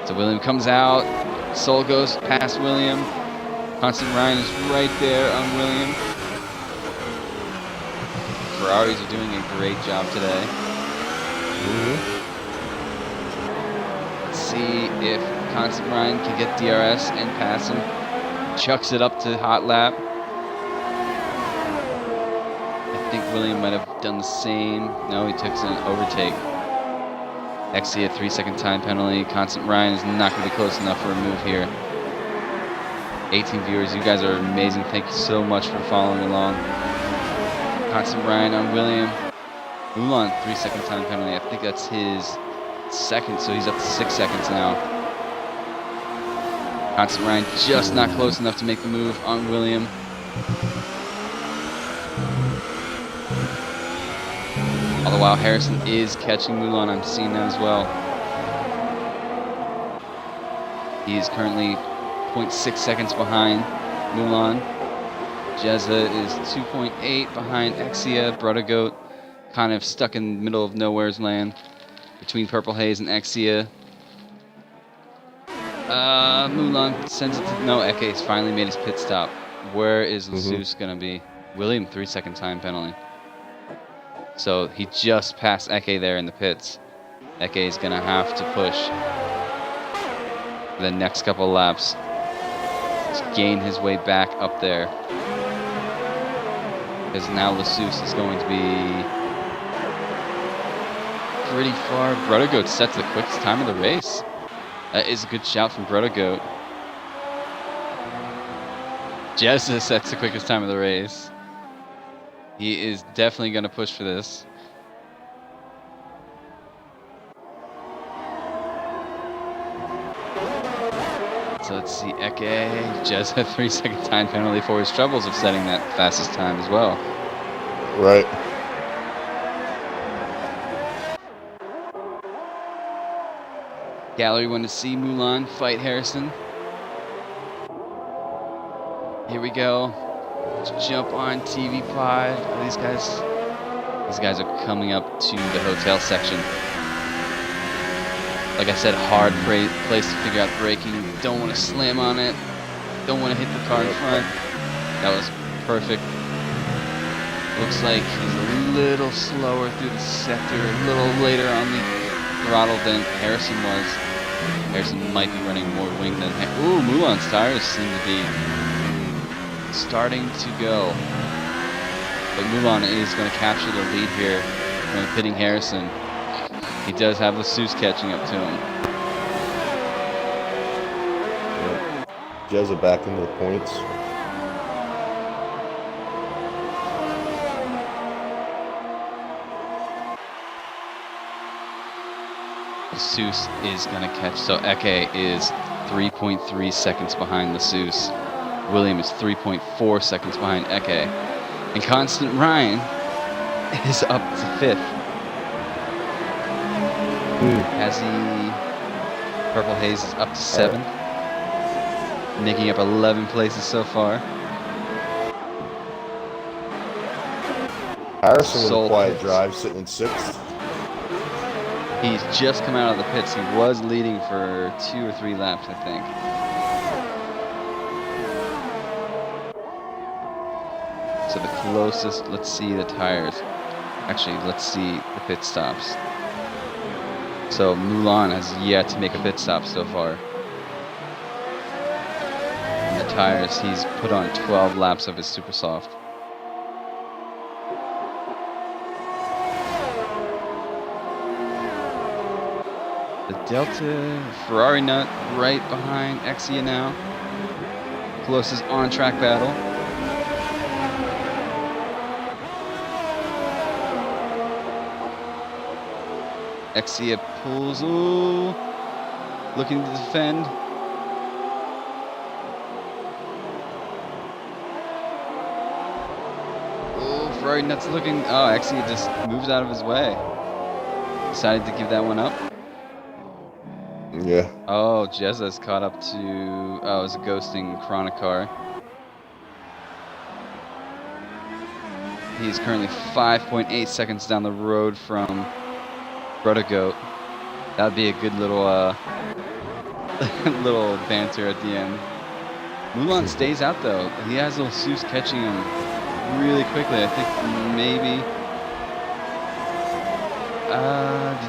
So William comes out. Sol goes past William. Constant Ryan is right there on William. Ferraris are doing a great job today. Let's see if Constant Ryan can get DRS and pass him. Chucks it up to hot lap. I think William might have done the same. No, he took an overtake. Exia 3-second time penalty. Constant Ryan is not going to be close enough for a move here. 18 viewers, you guys are amazing. Thank you so much for following along. Constant Ryan on William. Mulan, 3-second time penalty. I think that's his second, so he's up to 6 seconds now. Constant Ryan just not close enough to make the move on William. All the while, Harrison is catching Mulan. I'm seeing that as well. He is currently 0.6 seconds behind Mulan. Jezza is 2.8 behind Exia. Brother Goat kind of stuck in the middle of nowhere's land between Purple Haze and Exia. Mulan sends it to... No, Eke's finally made his pit stop. Where is Lassus going to be? William, 3-second time penalty. So he just passed Eke there in the pits. Eke is going to have to push the next couple laps to gain his way back up there. Because now Lassus is going to be pretty far. Brother Goat set to the quickest time of the race. That is a good shout from Brother Goat. Jezza sets the quickest time of the race. He is definitely going to push for this. So let's see, Eke, Jezza, 3-second time penalty for his troubles of setting that fastest time as well. Right. Gallery wanted to see Mulan fight Harrison. Here we go. Let's jump on TV5. These guys are coming up to the hotel section. Like I said, hard place to figure out braking. Don't want to slam on it. Don't want to hit the car in front. That was perfect. Looks like he's a little slower through the sector, a little later on the throttle than Harrison was. Harrison might be running more wing than... Ooh, Mulan's tires seem to be starting to go. But Mulan is going to capture the lead here from pitting Harrison. He does have Lassus catching up to him. Jezza back into the points. Seuss is going to catch. So Eke is 3.3 seconds behind the Seuss. William is 3.4 seconds behind Eke. And Constant Ryan is up to 5th. Has he... Purple Haze is up to 7th. Making up 11 places so far. Harrison with a Soul quiet pits. drive, sitting in 6th. He's just come out of the pits. He was leading for 2 or 3 laps, I think. So the closest, let's see the tires. Actually, let's see the pit stops. So Mulan has yet to make a pit stop so far. And the tires, he's put on 12 laps of his super soft. The Delta Ferrari nut right behind Exia now. Closest on-track battle. Exia pulls, ooh, looking to defend. Oh, Ferrari nut's looking, oh, Exia just moves out of his way. Decided to give that one up. Yeah. Oh, Jezza's caught up to... Oh, it was a ghosting Chronicar. He's currently 5.8 seconds down the road from Brotagoat. That would be a good little little banter at the end. Mulan stays out though. He has little Seuss catching him really quickly. I think maybe...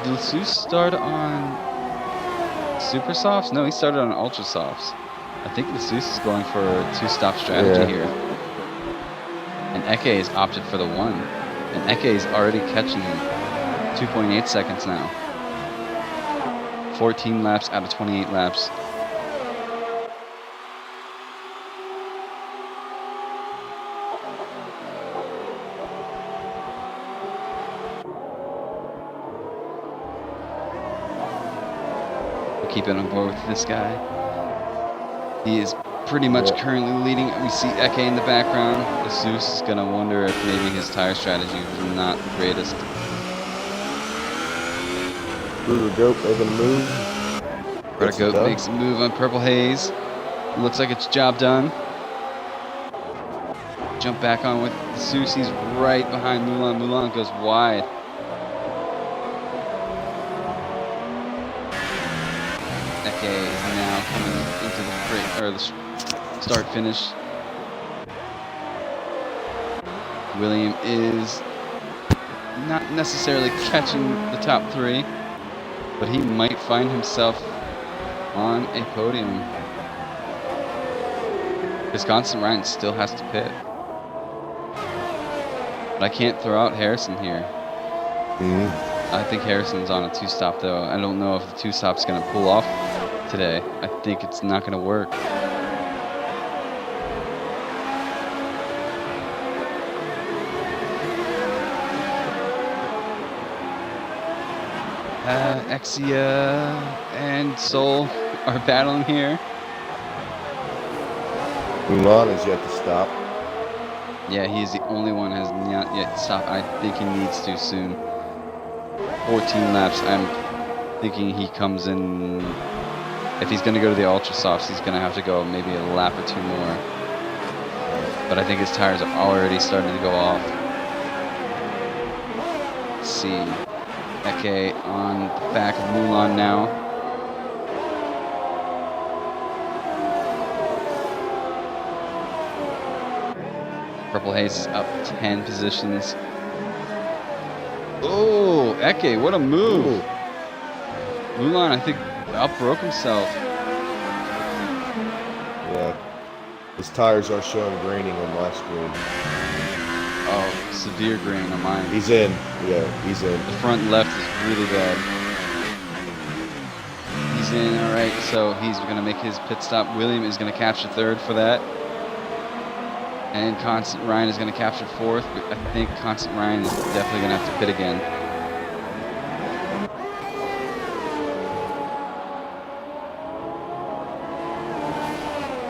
did Seuss start on... Super Softs? No, he started on Ultra Softs. I think the Seuss is going for a 2-stop strategy here. And Eke has opted for the 1. And Eke is already catching 2.8 seconds now. 14 laps out of 28 laps. Keeping on board with this guy. He is pretty much currently leading. We see Eke in the background. The Seuss is going to wonder if maybe his tire strategy was not the greatest. Brotagoat making a move. Brotagoat makes a move on Purple Haze. Looks like it's job done. Jump back on with the Seuss. He's right behind Mulan. Mulan goes wide. Eke is now coming into the start finish. William is not necessarily catching the top 3, but he might find himself on a podium. Because Constant Ryan still has to pit. But I can't throw out Harrison here. I think Harrison's on a 2-stop though. I don't know if the 2-stop's going to pull off today. I think it's not going to work. Exia and Soul are battling here. Mulan is yet to stop. Yeah, he's the only one has not yet stopped. I think he needs to soon. 14 laps. I'm thinking he comes in. If he's going to go to the Ultra Softs, he's going to have to go maybe a lap or 2 more. But I think his tires are already starting to go off. Let's see. Eke on the back of Mulan now. Purple Haze is up 10 positions. Oh, Eke, what a move. Ooh. Mulan, I think, outbroke himself. Yeah. His tires are showing graining on my screen. Oh, severe grain on mine. He's in. Yeah, he's in. The front left is really bad. He's in, all right, so he's going to make his pit stop. William is going to capture 3rd for that. And Constant Ryan is going to capture 4th, but I think Constant Ryan is definitely going to have to pit again.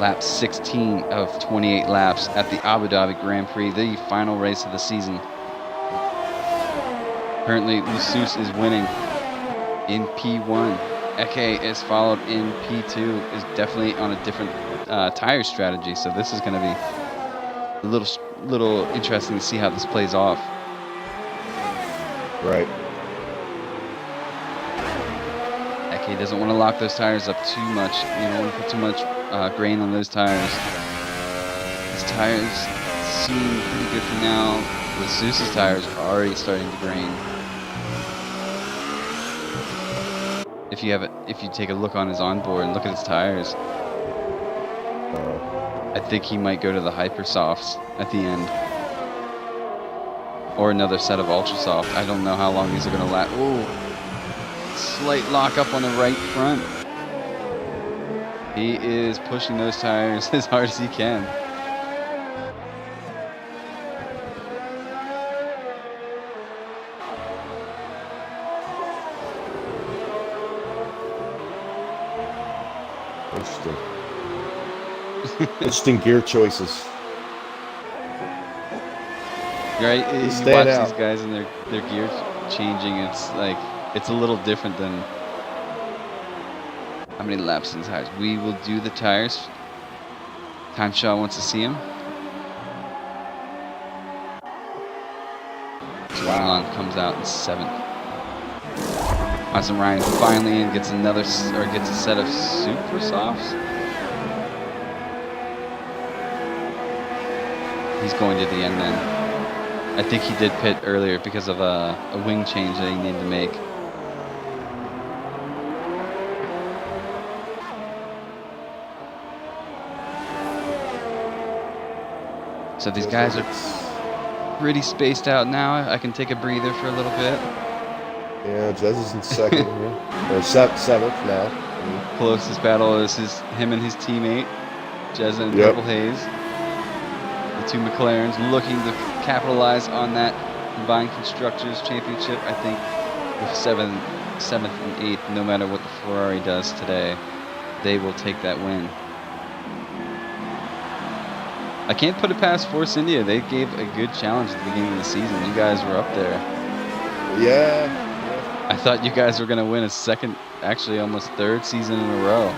lap 16 of 28 laps at the Abu Dhabi Grand Prix, the final race of the season. Currently, Jesus is winning in P1. Eke is followed in P2, is definitely on a different tire strategy, so this is going to be a little interesting to see how this plays off. Right. Eke doesn't want to lock those tires up too much. You don't want to put too much grain on those tires. His tires seem pretty good for now, with Zeus's tires already starting to grain. If you take a look on his onboard and look at his tires, I think he might go to the Hyper Softs at the end, or another set of Ultra Soft. I don't know how long these are going to last. Ooh, slight lock up on the right front. He is pushing those tires as hard as he can. Interesting. Interesting gear choices. Right? You watch stand out. these guys and their gear changing. It's like, it's a little different than how many laps in tires. We will do the tires. Time Shaw wants to see him. Milan comes out in 7th. Awesome, Ryan finally in, gets a set of Super Softs. He's going to the end then. I think he did pit earlier because of a wing change that he needed to make. So these guys are pretty spaced out now. I can take a breather for a little bit. Yeah, Jez is in 2nd here. Or 7th now. Closest battle is him and his teammate, Jez and Purple Haze. The two McLarens looking to capitalize on that combined constructors championship. I think with 7th and 8th, no matter what the Ferrari does today, they will take that win. I can't put it past Force India. They gave a good challenge at the beginning of the season. You guys were up there. Yeah. I thought you guys were going to win a second, actually almost 3rd season in a row.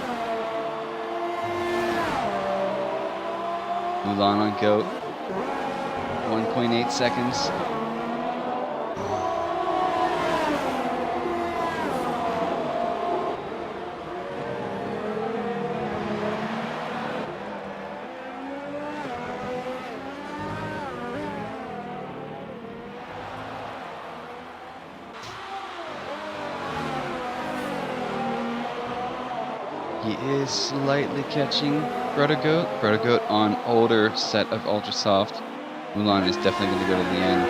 Mulan on GOAT. 1.8 seconds. He is slightly catching Protogoat. Protogoat on older set of Ultra Soft. Mulan is definitely going to go to the end.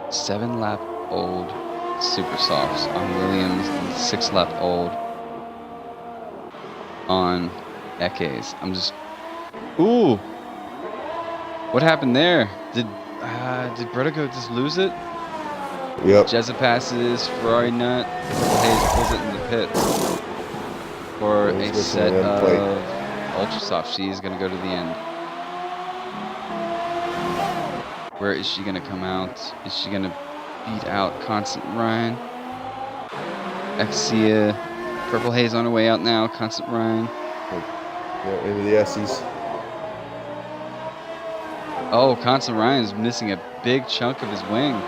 7-lap old Super Softs on Williams and 6-lap old on Eke's. I'm just... Ooh! What happened there? Did Protogoat just lose it? Yep. Jezza passes, Ferrari nut, Hayes pulls it in the pits for a set of Ultra Soft. She is going to go to the end. Where is she going to come out? Is she going to beat out Constant Ryan? Exia, Purple Haze on her way out now, Constant Ryan. Yeah, into the Essies. Oh, Constant Ryan is missing a big chunk of his wing.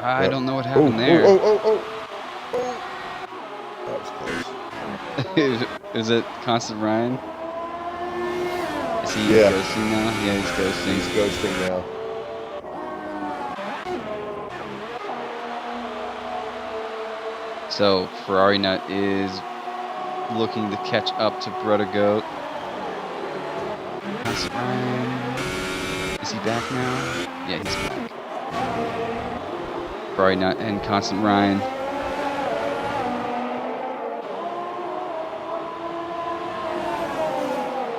I don't know what happened there. That was close. Is it Constant Ryan? Is he ghosting now? Yeah, he's ghosting. He's ghosting now. So Ferrari Nut is looking to catch up to Protogoat. Constant Ryan. Is he back now? Yeah, he's back. Ferrari Nut and Constant Ryan.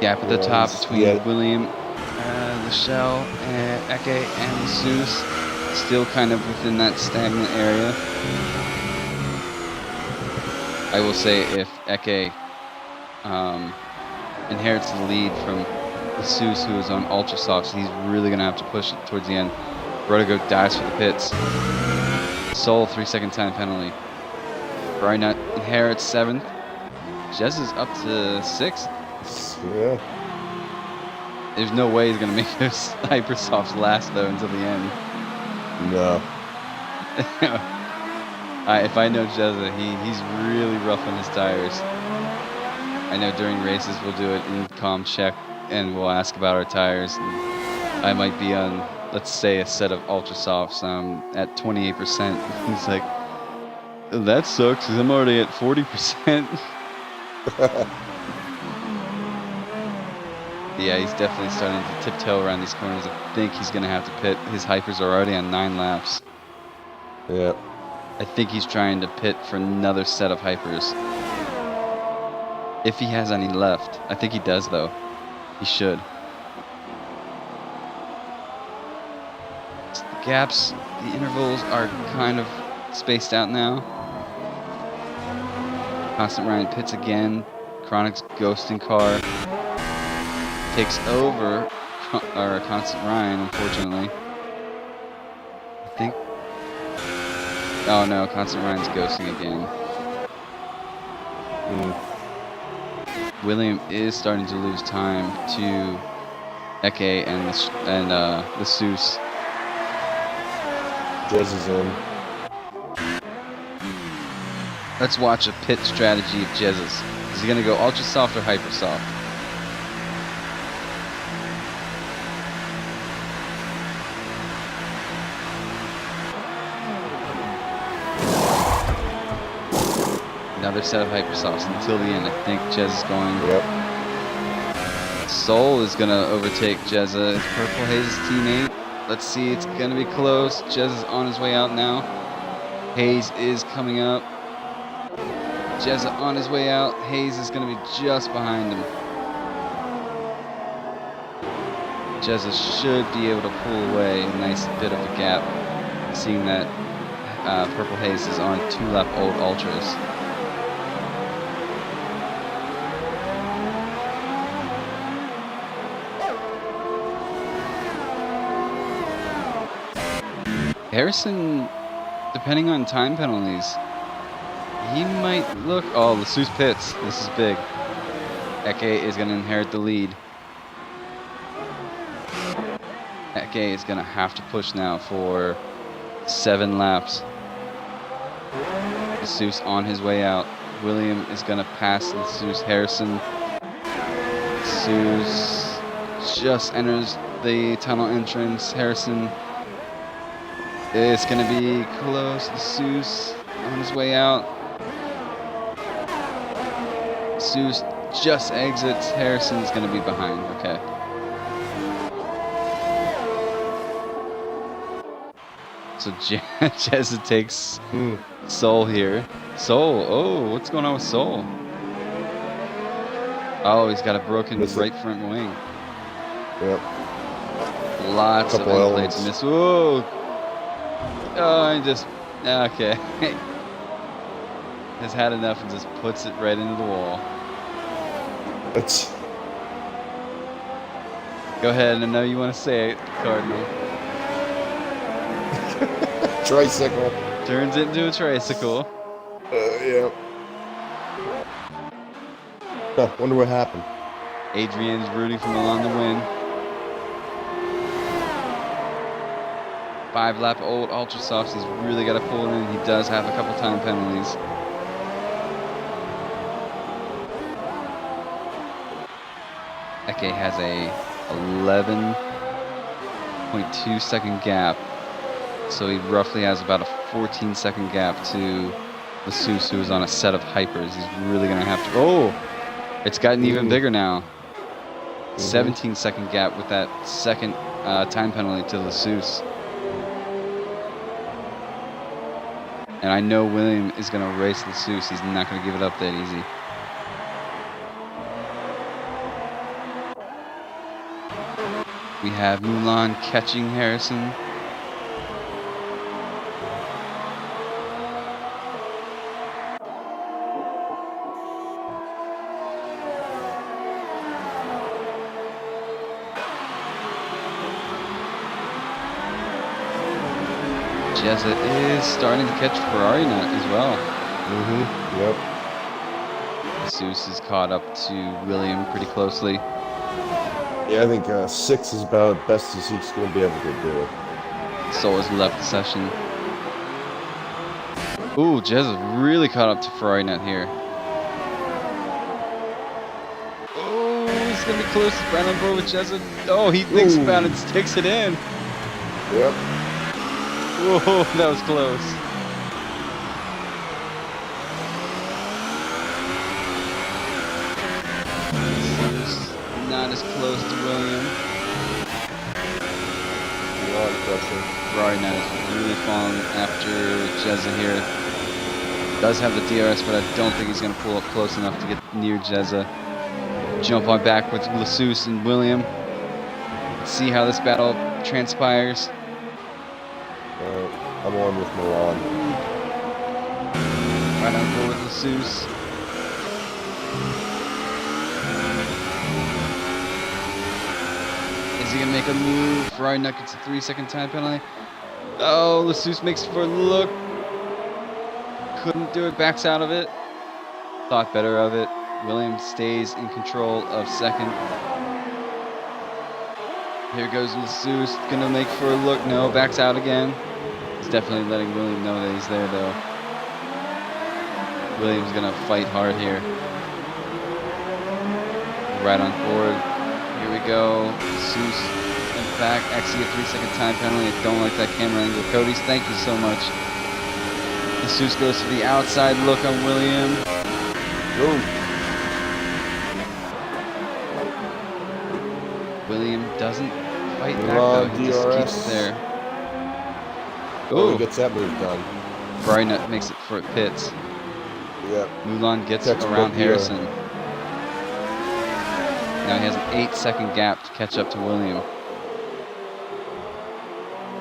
Gap at the top between William, Lachelle, Eke, and Zeus. still kind of within that stagnant area. I will say if Eke inherits the lead from Jesus, who is on ultra softs, he's really going to have to push it towards the end. Vertigo dives for the pits. Soul 3-second time penalty. Brynut inherits 7th. Jez is up to 6th. Yeah. There's no way he's going to make those hypersofts last though until the end. No. If I know Jezza, he's really rough on his tires. I know during races we'll do it in calm check and we'll ask about our tires. And I might be on, let's say, a set of ultra softs at 28%. He's like, that sucks because I'm already at 40%. Yeah, he's definitely starting to tiptoe around these corners. I think he's going to have to pit. His hypers are already on 9 laps. Yeah. I think he's trying to pit for another set of hypers. If he has any left. I think he does, though. He should. The gaps, the intervals are kind of spaced out now. Constant Ryan pits again. Chronic's ghosting car takes over Constant Ryan, unfortunately. I think. Oh no, Constant Ryan's ghosting again. William is starting to lose time to Eke and the Seuss. Jez is in. Let's watch a pit strategy of Jez's. Is he going to go ultra soft or hyper soft? Another set of hyper softs until the end. I think Jez is going. Yep. Soul is going to overtake Jezza. It's Purple Haze's teammate. Let's see, it's going to be close. Jez is on his way out now. Hayes is coming up. Jezza on his way out. Hayes is going to be just behind him. Jezza should be able to pull away a nice bit of a gap, seeing that Purple Haze is on 2-lap old ultras. Harrison, depending on time penalties, he might look. Oh, Lassus pits. This is big. Eke is going to inherit the lead. Eke is going to have to push now for 7 laps. Lassus on his way out. William is going to pass Lassus. Harrison. Lassus just enters the tunnel entrance. Harrison. It's going to be close. Lassus on his way out. Lassus just exits. Harrison's going to be behind. Okay. So Jezza takes Soul here. Soul. Oh, what's going on with Soul? Oh, he's got a broken right front wing. Yep. Lots of end plates missed. Whoa. Oh, I just, okay. Has had enough and just puts it right into the wall. It's. Go ahead, I know you want to say it, Cardinal. Tricycle. Turns it into a tricycle. Yeah. Huh, wonder what happened. Adrian's rooting from along the win. 5-lap old ultra softs. He's really got to pull it in. He does have a couple time penalties. Eke has a 11.2 second gap. So he roughly has about a 14-second gap to Lassus, who is on a set of hypers. He's really going to have to. Oh! It's gotten even bigger now. 17-second gap with that second time penalty to Lassus. And I know William is going to race Lassus. He's not going to give it up that easy. We have Mulan catching Harrison. Jezza is starting to catch Ferrari nut as well. Yep. Jesus is caught up to William pretty closely. Yeah, I think 6 is about as best as he's going to be able to do it. Soul has left the session. Ooh, Jezza really caught up to Ferrari nut here. Oh, he's going to be close. Right on board with Jezza. Oh, he thinks about it and sticks it in. Yep. Whoa, that was close. Not as close to William. Ferrari now is really falling after Jezza here. Does have the DRS, but I don't think he's going to pull up close enough to get near Jezza. Jump on back with Jesus and William. Let's see how this battle transpires. I'm on with Milan. Right on board with Jesus. Is he gonna make a move? Ferrari Nut gets a 3-second time penalty. Oh, Jesus makes for a look. Couldn't do it, backs out of it. Thought better of it. Williams stays in control of second. Here goes Jesus, gonna make for a look. No, backs out again. He's definitely letting William know that he's there though. Williams gonna fight hard here. Right on board. Here we go. Jesus in back. Actually a 3-second time penalty. I don't like that camera angle. Cody's, thank you so much. Jesus goes to the outside look on William. Go. William doesn't fight back though. He just keeps it there. Oh, he gets that move done. Ferrari Nut makes it for pits. Yep. Mulan gets Textbook around here. Harrison. Now he has an 8-second gap to catch up to William.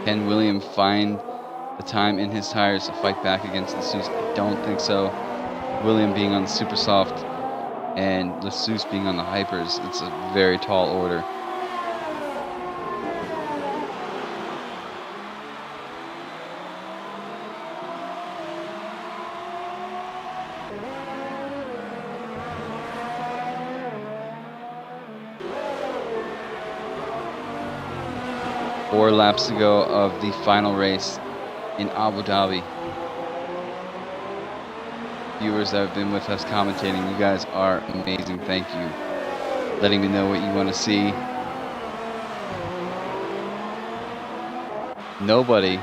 Can William find the time in his tires to fight back against Jesus? I don't think so. William being on the super soft and Jesus being on the hypers, it's a very tall order. Four laps to go of the final race in Abu Dhabi. Viewers that have been with us commentating, you guys are amazing. Thank you. Letting me know what you want to see. Nobody,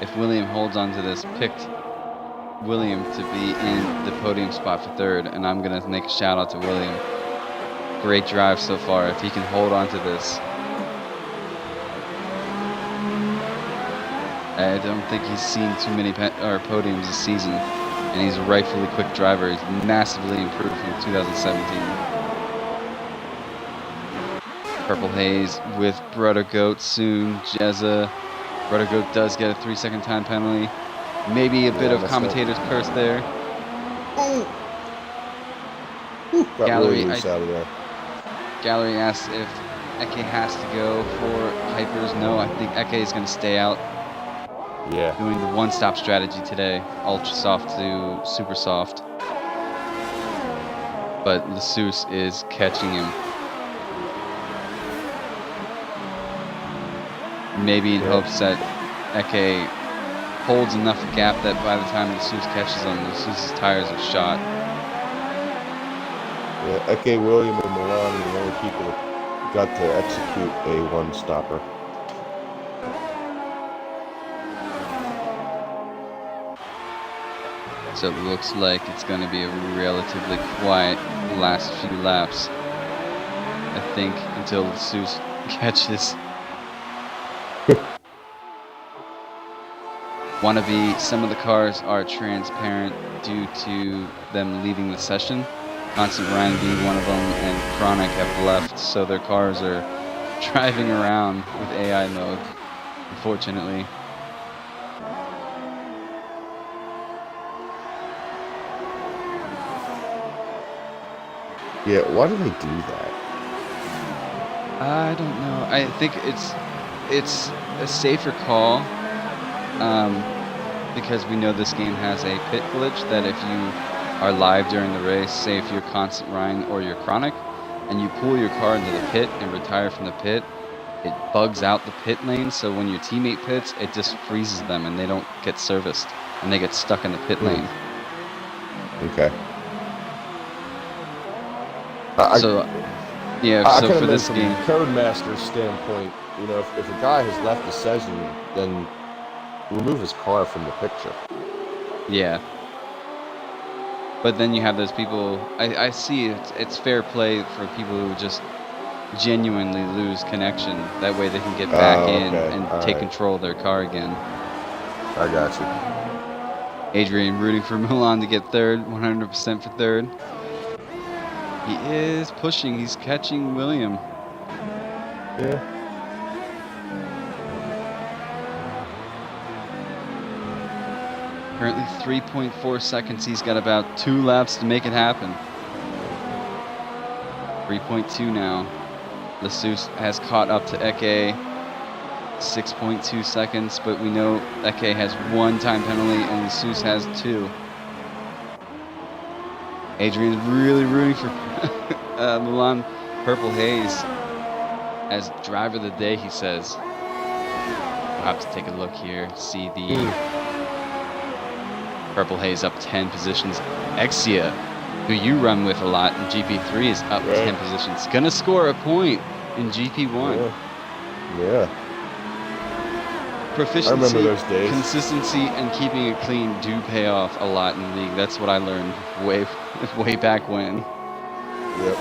if William holds on to this, picked William to be in the podium spot for third, and I'm going to make a shout out to William. Great drive so far. If he can hold on to this, I don't think he's seen too many podiums this season, and he's a rightfully quick driver. He's massively improved from 2017. Purple Haze with Brother Goat soon. Jezza. Brother Goat does get a 3-second time penalty. Maybe a bit of commentator's curse there. Got Gallery, really loose out of there. Gallery asks if Eke has to go for hypers. No, I think Eke is going to stay out. Yeah. Doing the one-stop strategy today, ultra soft to super soft. But Jesus is catching him. Maybe in hopes that Eke holds enough gap that by the time Jesus catches him, Jesus' tires are shot. Yeah, Eke, William, and Milan are the only people that got to execute a one-stopper. So it looks like it's going to be a relatively quiet last few laps. I think until Jesus catches. Wannabe, some of the cars are transparent due to them leaving the session. Constant Ryan being one of them, and Chronic have left, so their cars are driving around with AI mode, unfortunately. Yeah, why do they do that? I don't know. I think it's a safer call because we know this game has a pit glitch that if you are live during the race, say if you're Constant Ryan or you're Chronic, and you pull your car into the pit and retire from the pit, it bugs out the pit lane, so when your teammate pits, it just freezes them and they don't get serviced, and they get stuck in the pit lane. Okay. So for this game, from Codemaster's standpoint, you know, if a guy has left the session, then remove his car from the picture. yeah. But then you have those people. I see it's fair play for people who just genuinely lose connection. That way they can get back in and take control of their car again. I got you. Adrian rooting for Milan to get third, 100% for third. He is pushing. He's catching William. Yeah. Currently 3.4 seconds. He's got about 2 laps to make it happen. 3.2 now. Lassus has caught up to Eke. 6.2 seconds, but we know Eke has 1 time penalty and Lassus has 2. Adrian's really rooting for Milan Purple Haze as driver of the day, he says. We'll have to take a look here, see the Purple Haze up 10 positions. Exia, who you run with a lot in GP3, is up 10 positions. Gonna score a point in GP1. Yeah. Proficiency, those days. consistency, and keeping it clean do pay off a lot in the league. That's what I learned way back when. Yep.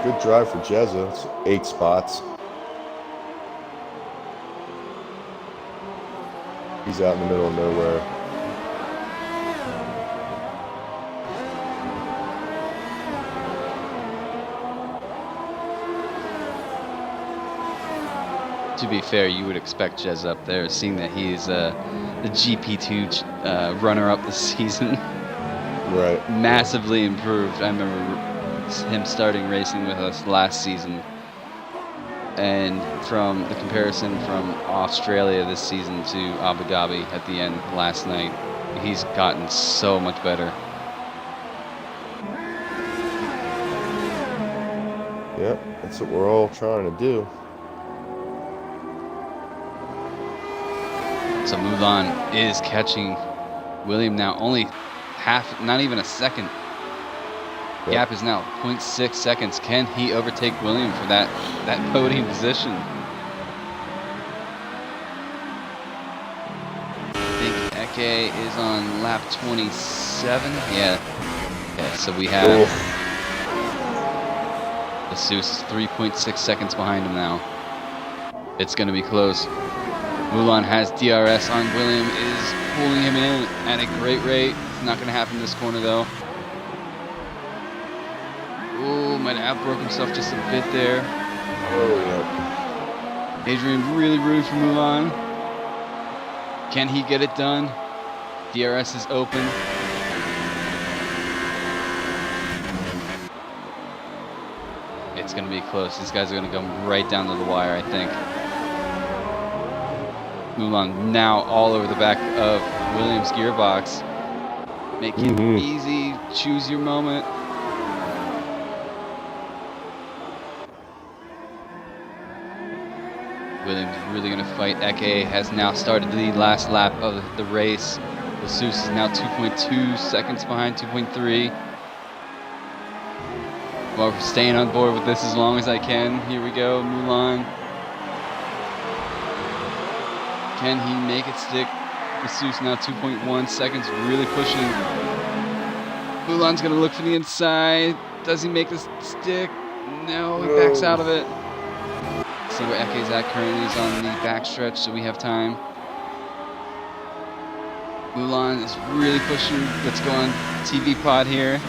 Good drive for Jezza. It's 8 spots. He's out in the middle of nowhere. To be fair, you would expect Jez up there, seeing that he is the GP2 runner-up this season. Right. Massively improved. I remember him starting racing with us last season, and from the comparison from Australia this season to Abu Dhabi at the end last night, he's gotten so much better. Yep, that's what we're all trying to do. So Mulan is catching William now, only half, not even a second. Gap is now 0.6 seconds. Can he overtake William for that podium position? I think Eke is on lap 27. Yeah. Okay, so we have Lassus 3.6 seconds behind him now. It's going to be close. Mulan has DRS on William, is pulling him in at a great rate. It's not going to happen this corner though. Ooh, might have outbroke himself just a bit there. Oh, yeah. Adrian really rooting for Mulan. Can he get it done? DRS is open. It's going to be close. These guys are going to go right down to the wire, I think. Mulan now all over the back of Williams' gearbox. Make it easy. Choose your moment. Williams really going to fight. Eke has now started the last lap of the race. Lassus is now 2.2 seconds behind, 2.3. Well, we're staying on board with this as long as I can. Here we go, Mulan. Can he make it stick? Lassus now 2.1 seconds, really pushing. Mulan's going to look for the inside. Does he make this stick? No, he backs out of it. See where Eke's at currently. He's on the backstretch, so we have time. Mulan is really pushing. Let's go on TV pod here.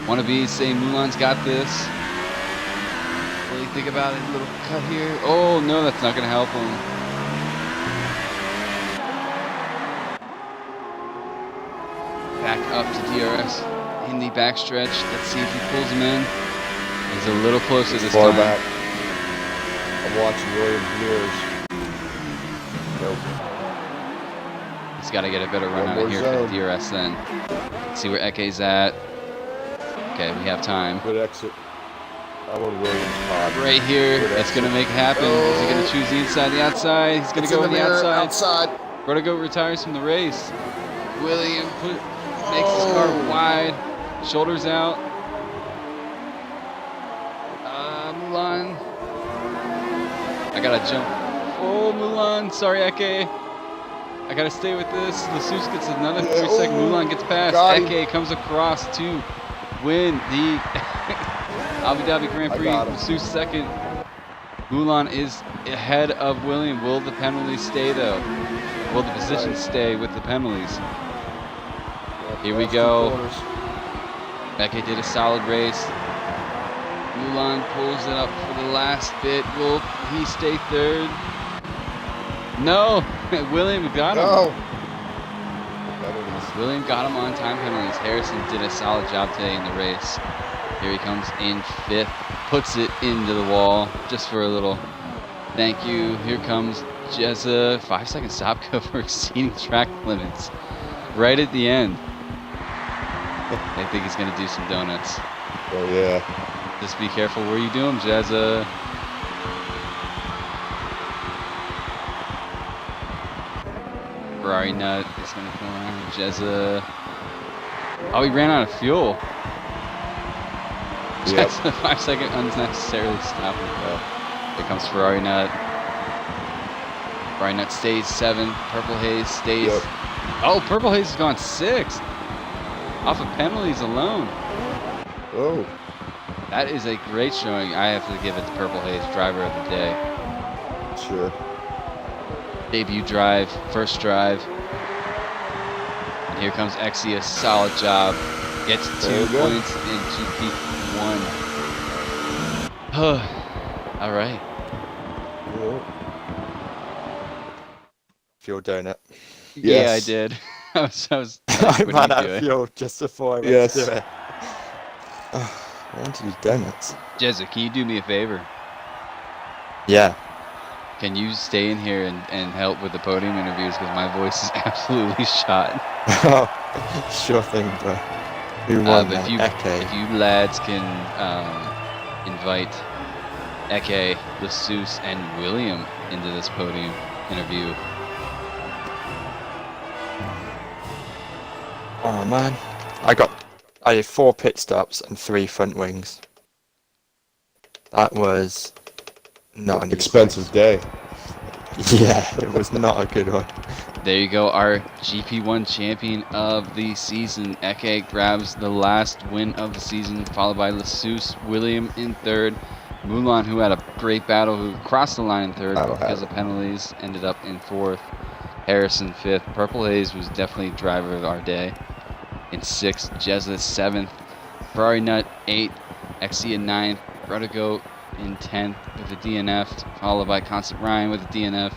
Wannabes say Mulan's got this. Will he Think about it, a little cut here. Oh, no, that's not going to help him. Back up to DRS in the backstretch. Let's see if he pulls him in. He's a little closer this Far time. back. I'm watching Williams mirrors. Nope. He's got to get a better run out of here for the DRS then. Let's see where Eke's at. Okay, we have time. Good exit. I'm on Williams pod. Right here, Good that's exit. going to make it happen. Oh. Is he going to choose the inside, the outside? He's going to go with the outside. Outside. Vertigo retires from the race. William makes his car wide. Shoulders out. Mulan. I got to jump. Oh, Mulan. Sorry, Eke. I got to stay with this. Lassus gets another 3 second. Mulan gets past. Eke comes across to win the Abu Dhabi Grand Prix. Lassus second. Mulan is ahead of William. Will the penalties stay, though? Will the positions stay with the penalties? Here we go. Eke did a solid race. Mulan pulls it up for the last bit. Will he stay third? No. William got him. No. William got him on time penalties. Harrison did a solid job today in the race. Here he comes in 5th. Puts it into the wall just for a little thank you. Here comes Jezza. 5 second stop go for exceeding track limits. Right at the end. I think he's going to do some donuts. Oh, yeah. Just be careful where you do them, Jezza. Ferrari nut is going to come around. Jezza. Oh, he ran out of fuel. Yep. Jezza, 5 second unnecessarily stopping. Here comes Ferrari nut. Ferrari nut stays 7. Purple Haze stays. Yep. Oh, Purple Haze has gone 6th. Off of penalties alone. Oh. That is a great showing. I have to give it to Purple Haze, driver of the day. Sure. Debut drive, first drive. And here comes Exia, solid job. Gets 2 points in GP1. All right. Yeah. Fuel donut. Yeah, I Yes. did. I was I what ran are out you of doing? fuel just before I went Yes. to do it. I want to do donuts. Jezza, can you do me a favor? Yeah. Can you stay in here and help with the podium interviews because my voice is absolutely shot. Sure thing, bro. Who won If you lads can invite Eke, Lassus, and William into this podium interview. Oh man, I did 4 pit stops and 3 front wings. That was not an Expensive day. Yeah, it was not a good one. There you go, our GP1 champion of the season. Eke grabs the last win of the season, followed by Lassus, William in 3rd. Mulan, who had a great battle, who crossed the line in 3rd because of penalties, ended up in 4th. Harrison 5th. Purple Haze was definitely driver of our day. In 6th, Jezza 7th. Ferrari Nut 8th. Exia 9th. Vertigo in 10th with a DNF, followed by Constant Ryan with a DNF.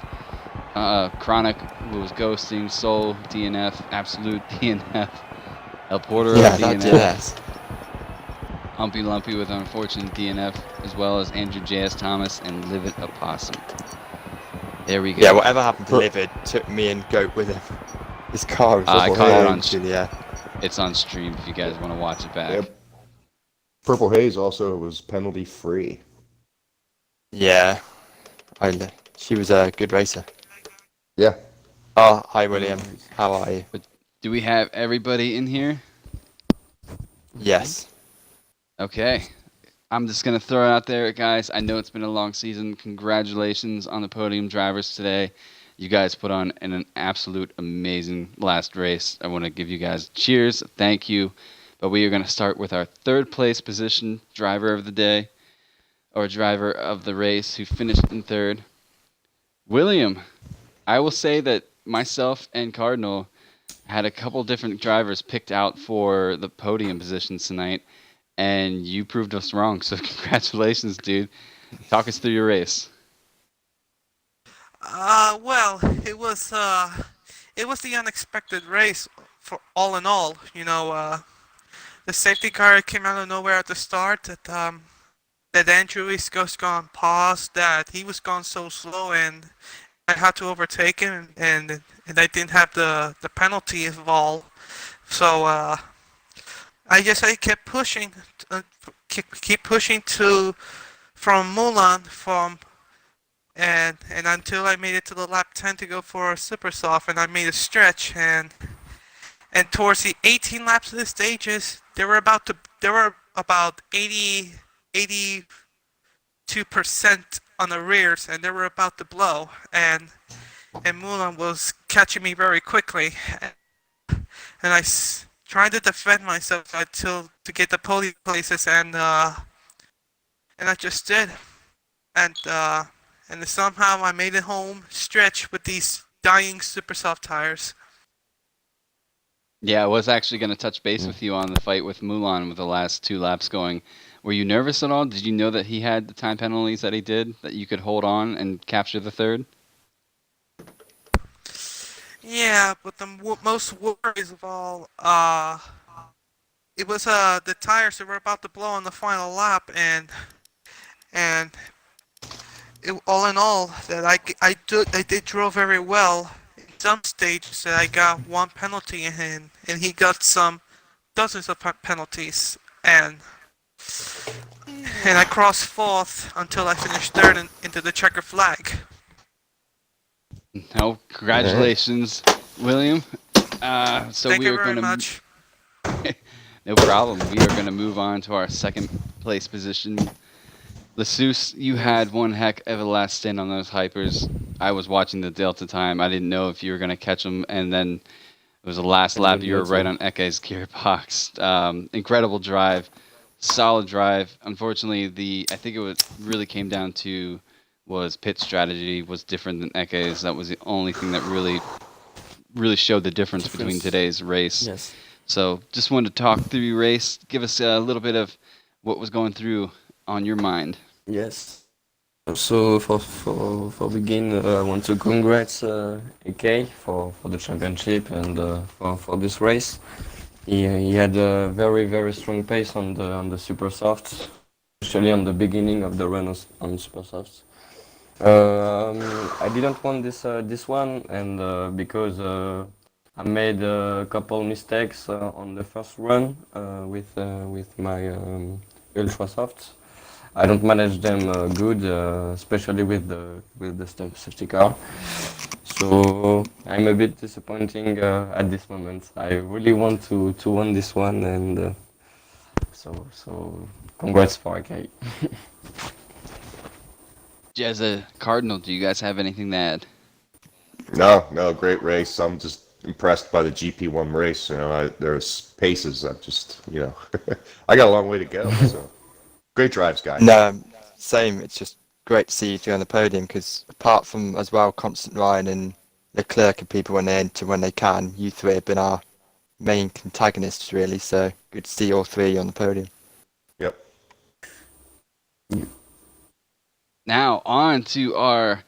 Chronic, who was ghosting, Soul DNF, Absolute DNF. El Porter DNF. Humpy Lumpy with an unfortunate DNF, as well as Andrew J.S. Thomas and Livid Opossum. There we go. Yeah, whatever happened to Livid took me and Goat with him. His car was I caught it on the air. It's on stream if you guys want to watch it back. Yep. Purple Haze also was penalty free. Yeah, she was a good racer. Yeah. Oh, hi William. How are you? Do we have everybody in here? Yes. Okay. I'm just going to throw it out there, guys. I know it's been a long season. Congratulations on the podium drivers today. You guys put on an absolute amazing last race. I want to give you guys cheers. Thank you. But we are going to start with our 3rd place position driver of the day, or driver of the race, who finished in 3rd. William, I will say that myself and Cardinal had a couple different drivers picked out for the podium positions tonight, and you proved us wrong. So congratulations, dude. Talk us through your race. Well, it was the unexpected race for all in all. The safety car came out of nowhere at the start. That Andrew was just gone pause. That he was gone so slow, and I had to overtake him, and I didn't have the penalty of all. So I kept pushing, keep pushing to from Mulan and until I made it to the lap 10 to go for a super soft, and I made a stretch, and towards the 18 laps of the stages, there were about 82% on the rears, and they were about to blow, and Mulan was catching me very quickly, and tried to defend myself until to get the podium places, and I just did, and somehow I made it home stretch with these dying super soft tires. Yeah, I was actually going to touch base with you on the fight with Mulan with the last 2 laps going. Were you nervous at all? Did you know that he had the time penalties that he did, that you could hold on and capture the third? Yeah, but the most worries of all, it was the tires that were about to blow on the final lap, and all in all, that I did drove very well. In some stages, that I got 1 penalty in him, and he got some dozens of penalties, and I crossed 4th until I finished 3rd into the checker flag. No, congratulations, William. So Thank we you are very going to. much. No problem. We are going to move on to our second place position. Lessus, you had one heck of a last stint on those hypers. I was watching the Delta time. I didn't know if you were going to catch them, and then it was the last lap. You were right on Eke's gearbox. Incredible drive, solid drive. Unfortunately, I think really came down to was pit strategy was different than Eke's. That was the only thing that really showed the difference between today's race. Yes. So just wanted to talk through your race. Give us a little bit of what was going through on your mind. Yes. So for begin, I want to congrats AK for the championship and for this race. He had a very strong pace on the super softs, especially on the beginning of the run on super softs. I didn't want this one, and because I made a couple mistakes on the first run with my ultra softs. I don't manage them good, especially with the safety car. So I'm a bit disappointing at this moment. I really want to win this one, and so congrats for AK. Jezza, Cardinal, do you guys have anything to add? No, great race. I'm just impressed by the GP1 race. There's paces. I'm just, I got a long way to go. So great drives, guys. No, same. It's just great to see you three on the podium because apart from as well Constant Ryan and Leclerc and people when they enter when they can, you three have been our main antagonists really. So good to see all three on the podium. Yep. Now on to our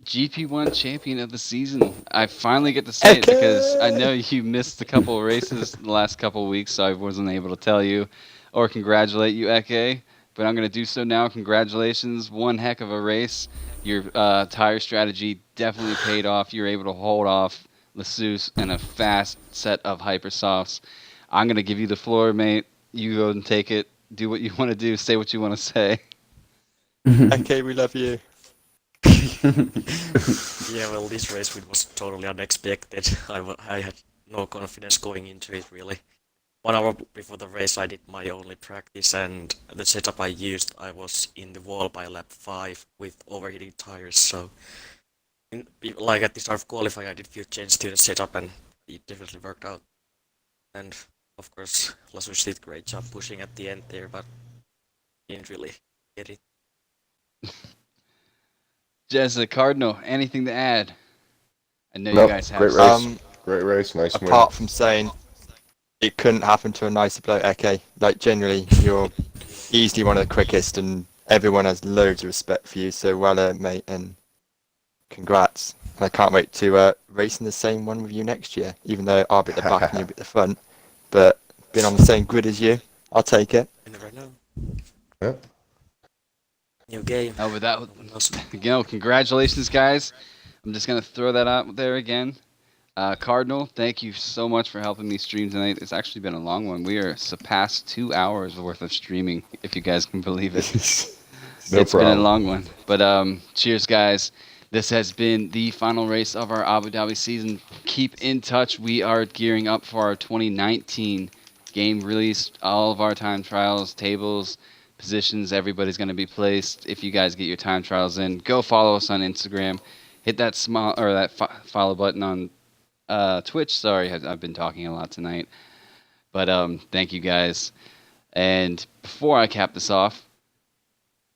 GP1 champion of the season. I finally get to say it because I know you missed a couple of races the last couple of weeks, so I wasn't able to tell you or congratulate you, Eke. But I'm going to do so now. Congratulations. One heck of a race. Your tire strategy definitely paid off. You're able to hold off Lessus and a fast set of hypersofts. I'm going to give you the floor, mate. You go and take it. Do what you want to do. Say what you want to say. Okay, we love you. Yeah, well, this race was totally unexpected. I had no confidence going into it, really. 1 hour before the race, I did my only practice, and the setup I used, I was in the wall by lap 5 with overheating tires, so like at the start of qualifying, I did a few changes to the setup, and it definitely worked out. And, of course, Lassus did a great job pushing at the end there, but didn't really get it. Jezza, Cardinal, anything to add? I know No, you guys have. great race. Great race. Nice win. Apart from saying it couldn't happen to a nicer bloke, Eke. Like generally, you're easily one of the quickest, and everyone has loads of respect for you. So well earned, mate, and congrats. And I can't wait to race in the same one with you next year, even though I'll be at the back and you'll be at the front. But being on the same grid as you, I'll take it. You never know. Yeah. New game. Oh, but that, Who knows? congratulations, guys. I'm just gonna throw that out there again. Cardinal, thank you so much for helping me stream tonight. It's actually been a long one. We are surpassed 2 hours worth of streaming, if you guys can believe it. No It's been a problem. long one. But cheers, guys. This has been the final race of our Abu Dhabi season. Keep in touch. We are gearing up for our 2019 game release. All of our time trials, tables, positions, everybody's going to be placed. If you guys get your time trials in, go follow us on Instagram. Hit that follow button on Twitch. Sorry, I've been talking a lot tonight. But thank you guys. And before I cap this off,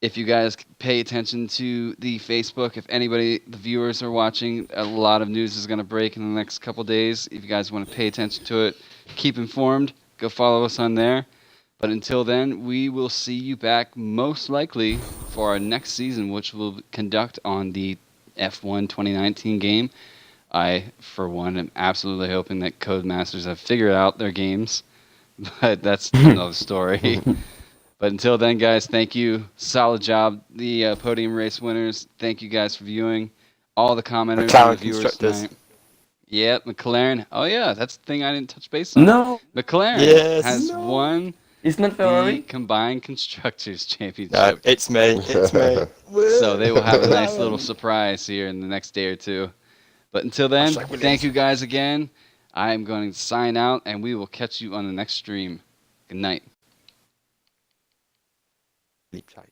if you guys pay attention to the Facebook, if anybody, the viewers are watching, a lot of news is going to break in the next couple days. If you guys want to pay attention to it, keep informed, go follow us on there. But until then, we will see you back most likely for our next season, which we'll conduct on the F1 2019 game. I, for one, am absolutely hoping that Codemasters have figured out their games, but that's another story. But until then, guys, thank you. Solid job. The podium race winners, thank you guys for viewing. All the commenters McLaren and the viewers constructors. tonight. Yep, McLaren. Oh, yeah, that's the thing I didn't touch base on. No, McLaren Yes. has won it's not the Ferrari. Combined Constructors No, Championship. it's me. It's me. So they will have a nice little surprise here in the next day or two. But until then, thank you guys again. I am going to sign out, and we will catch you on the next stream. Good night. Sleep tight.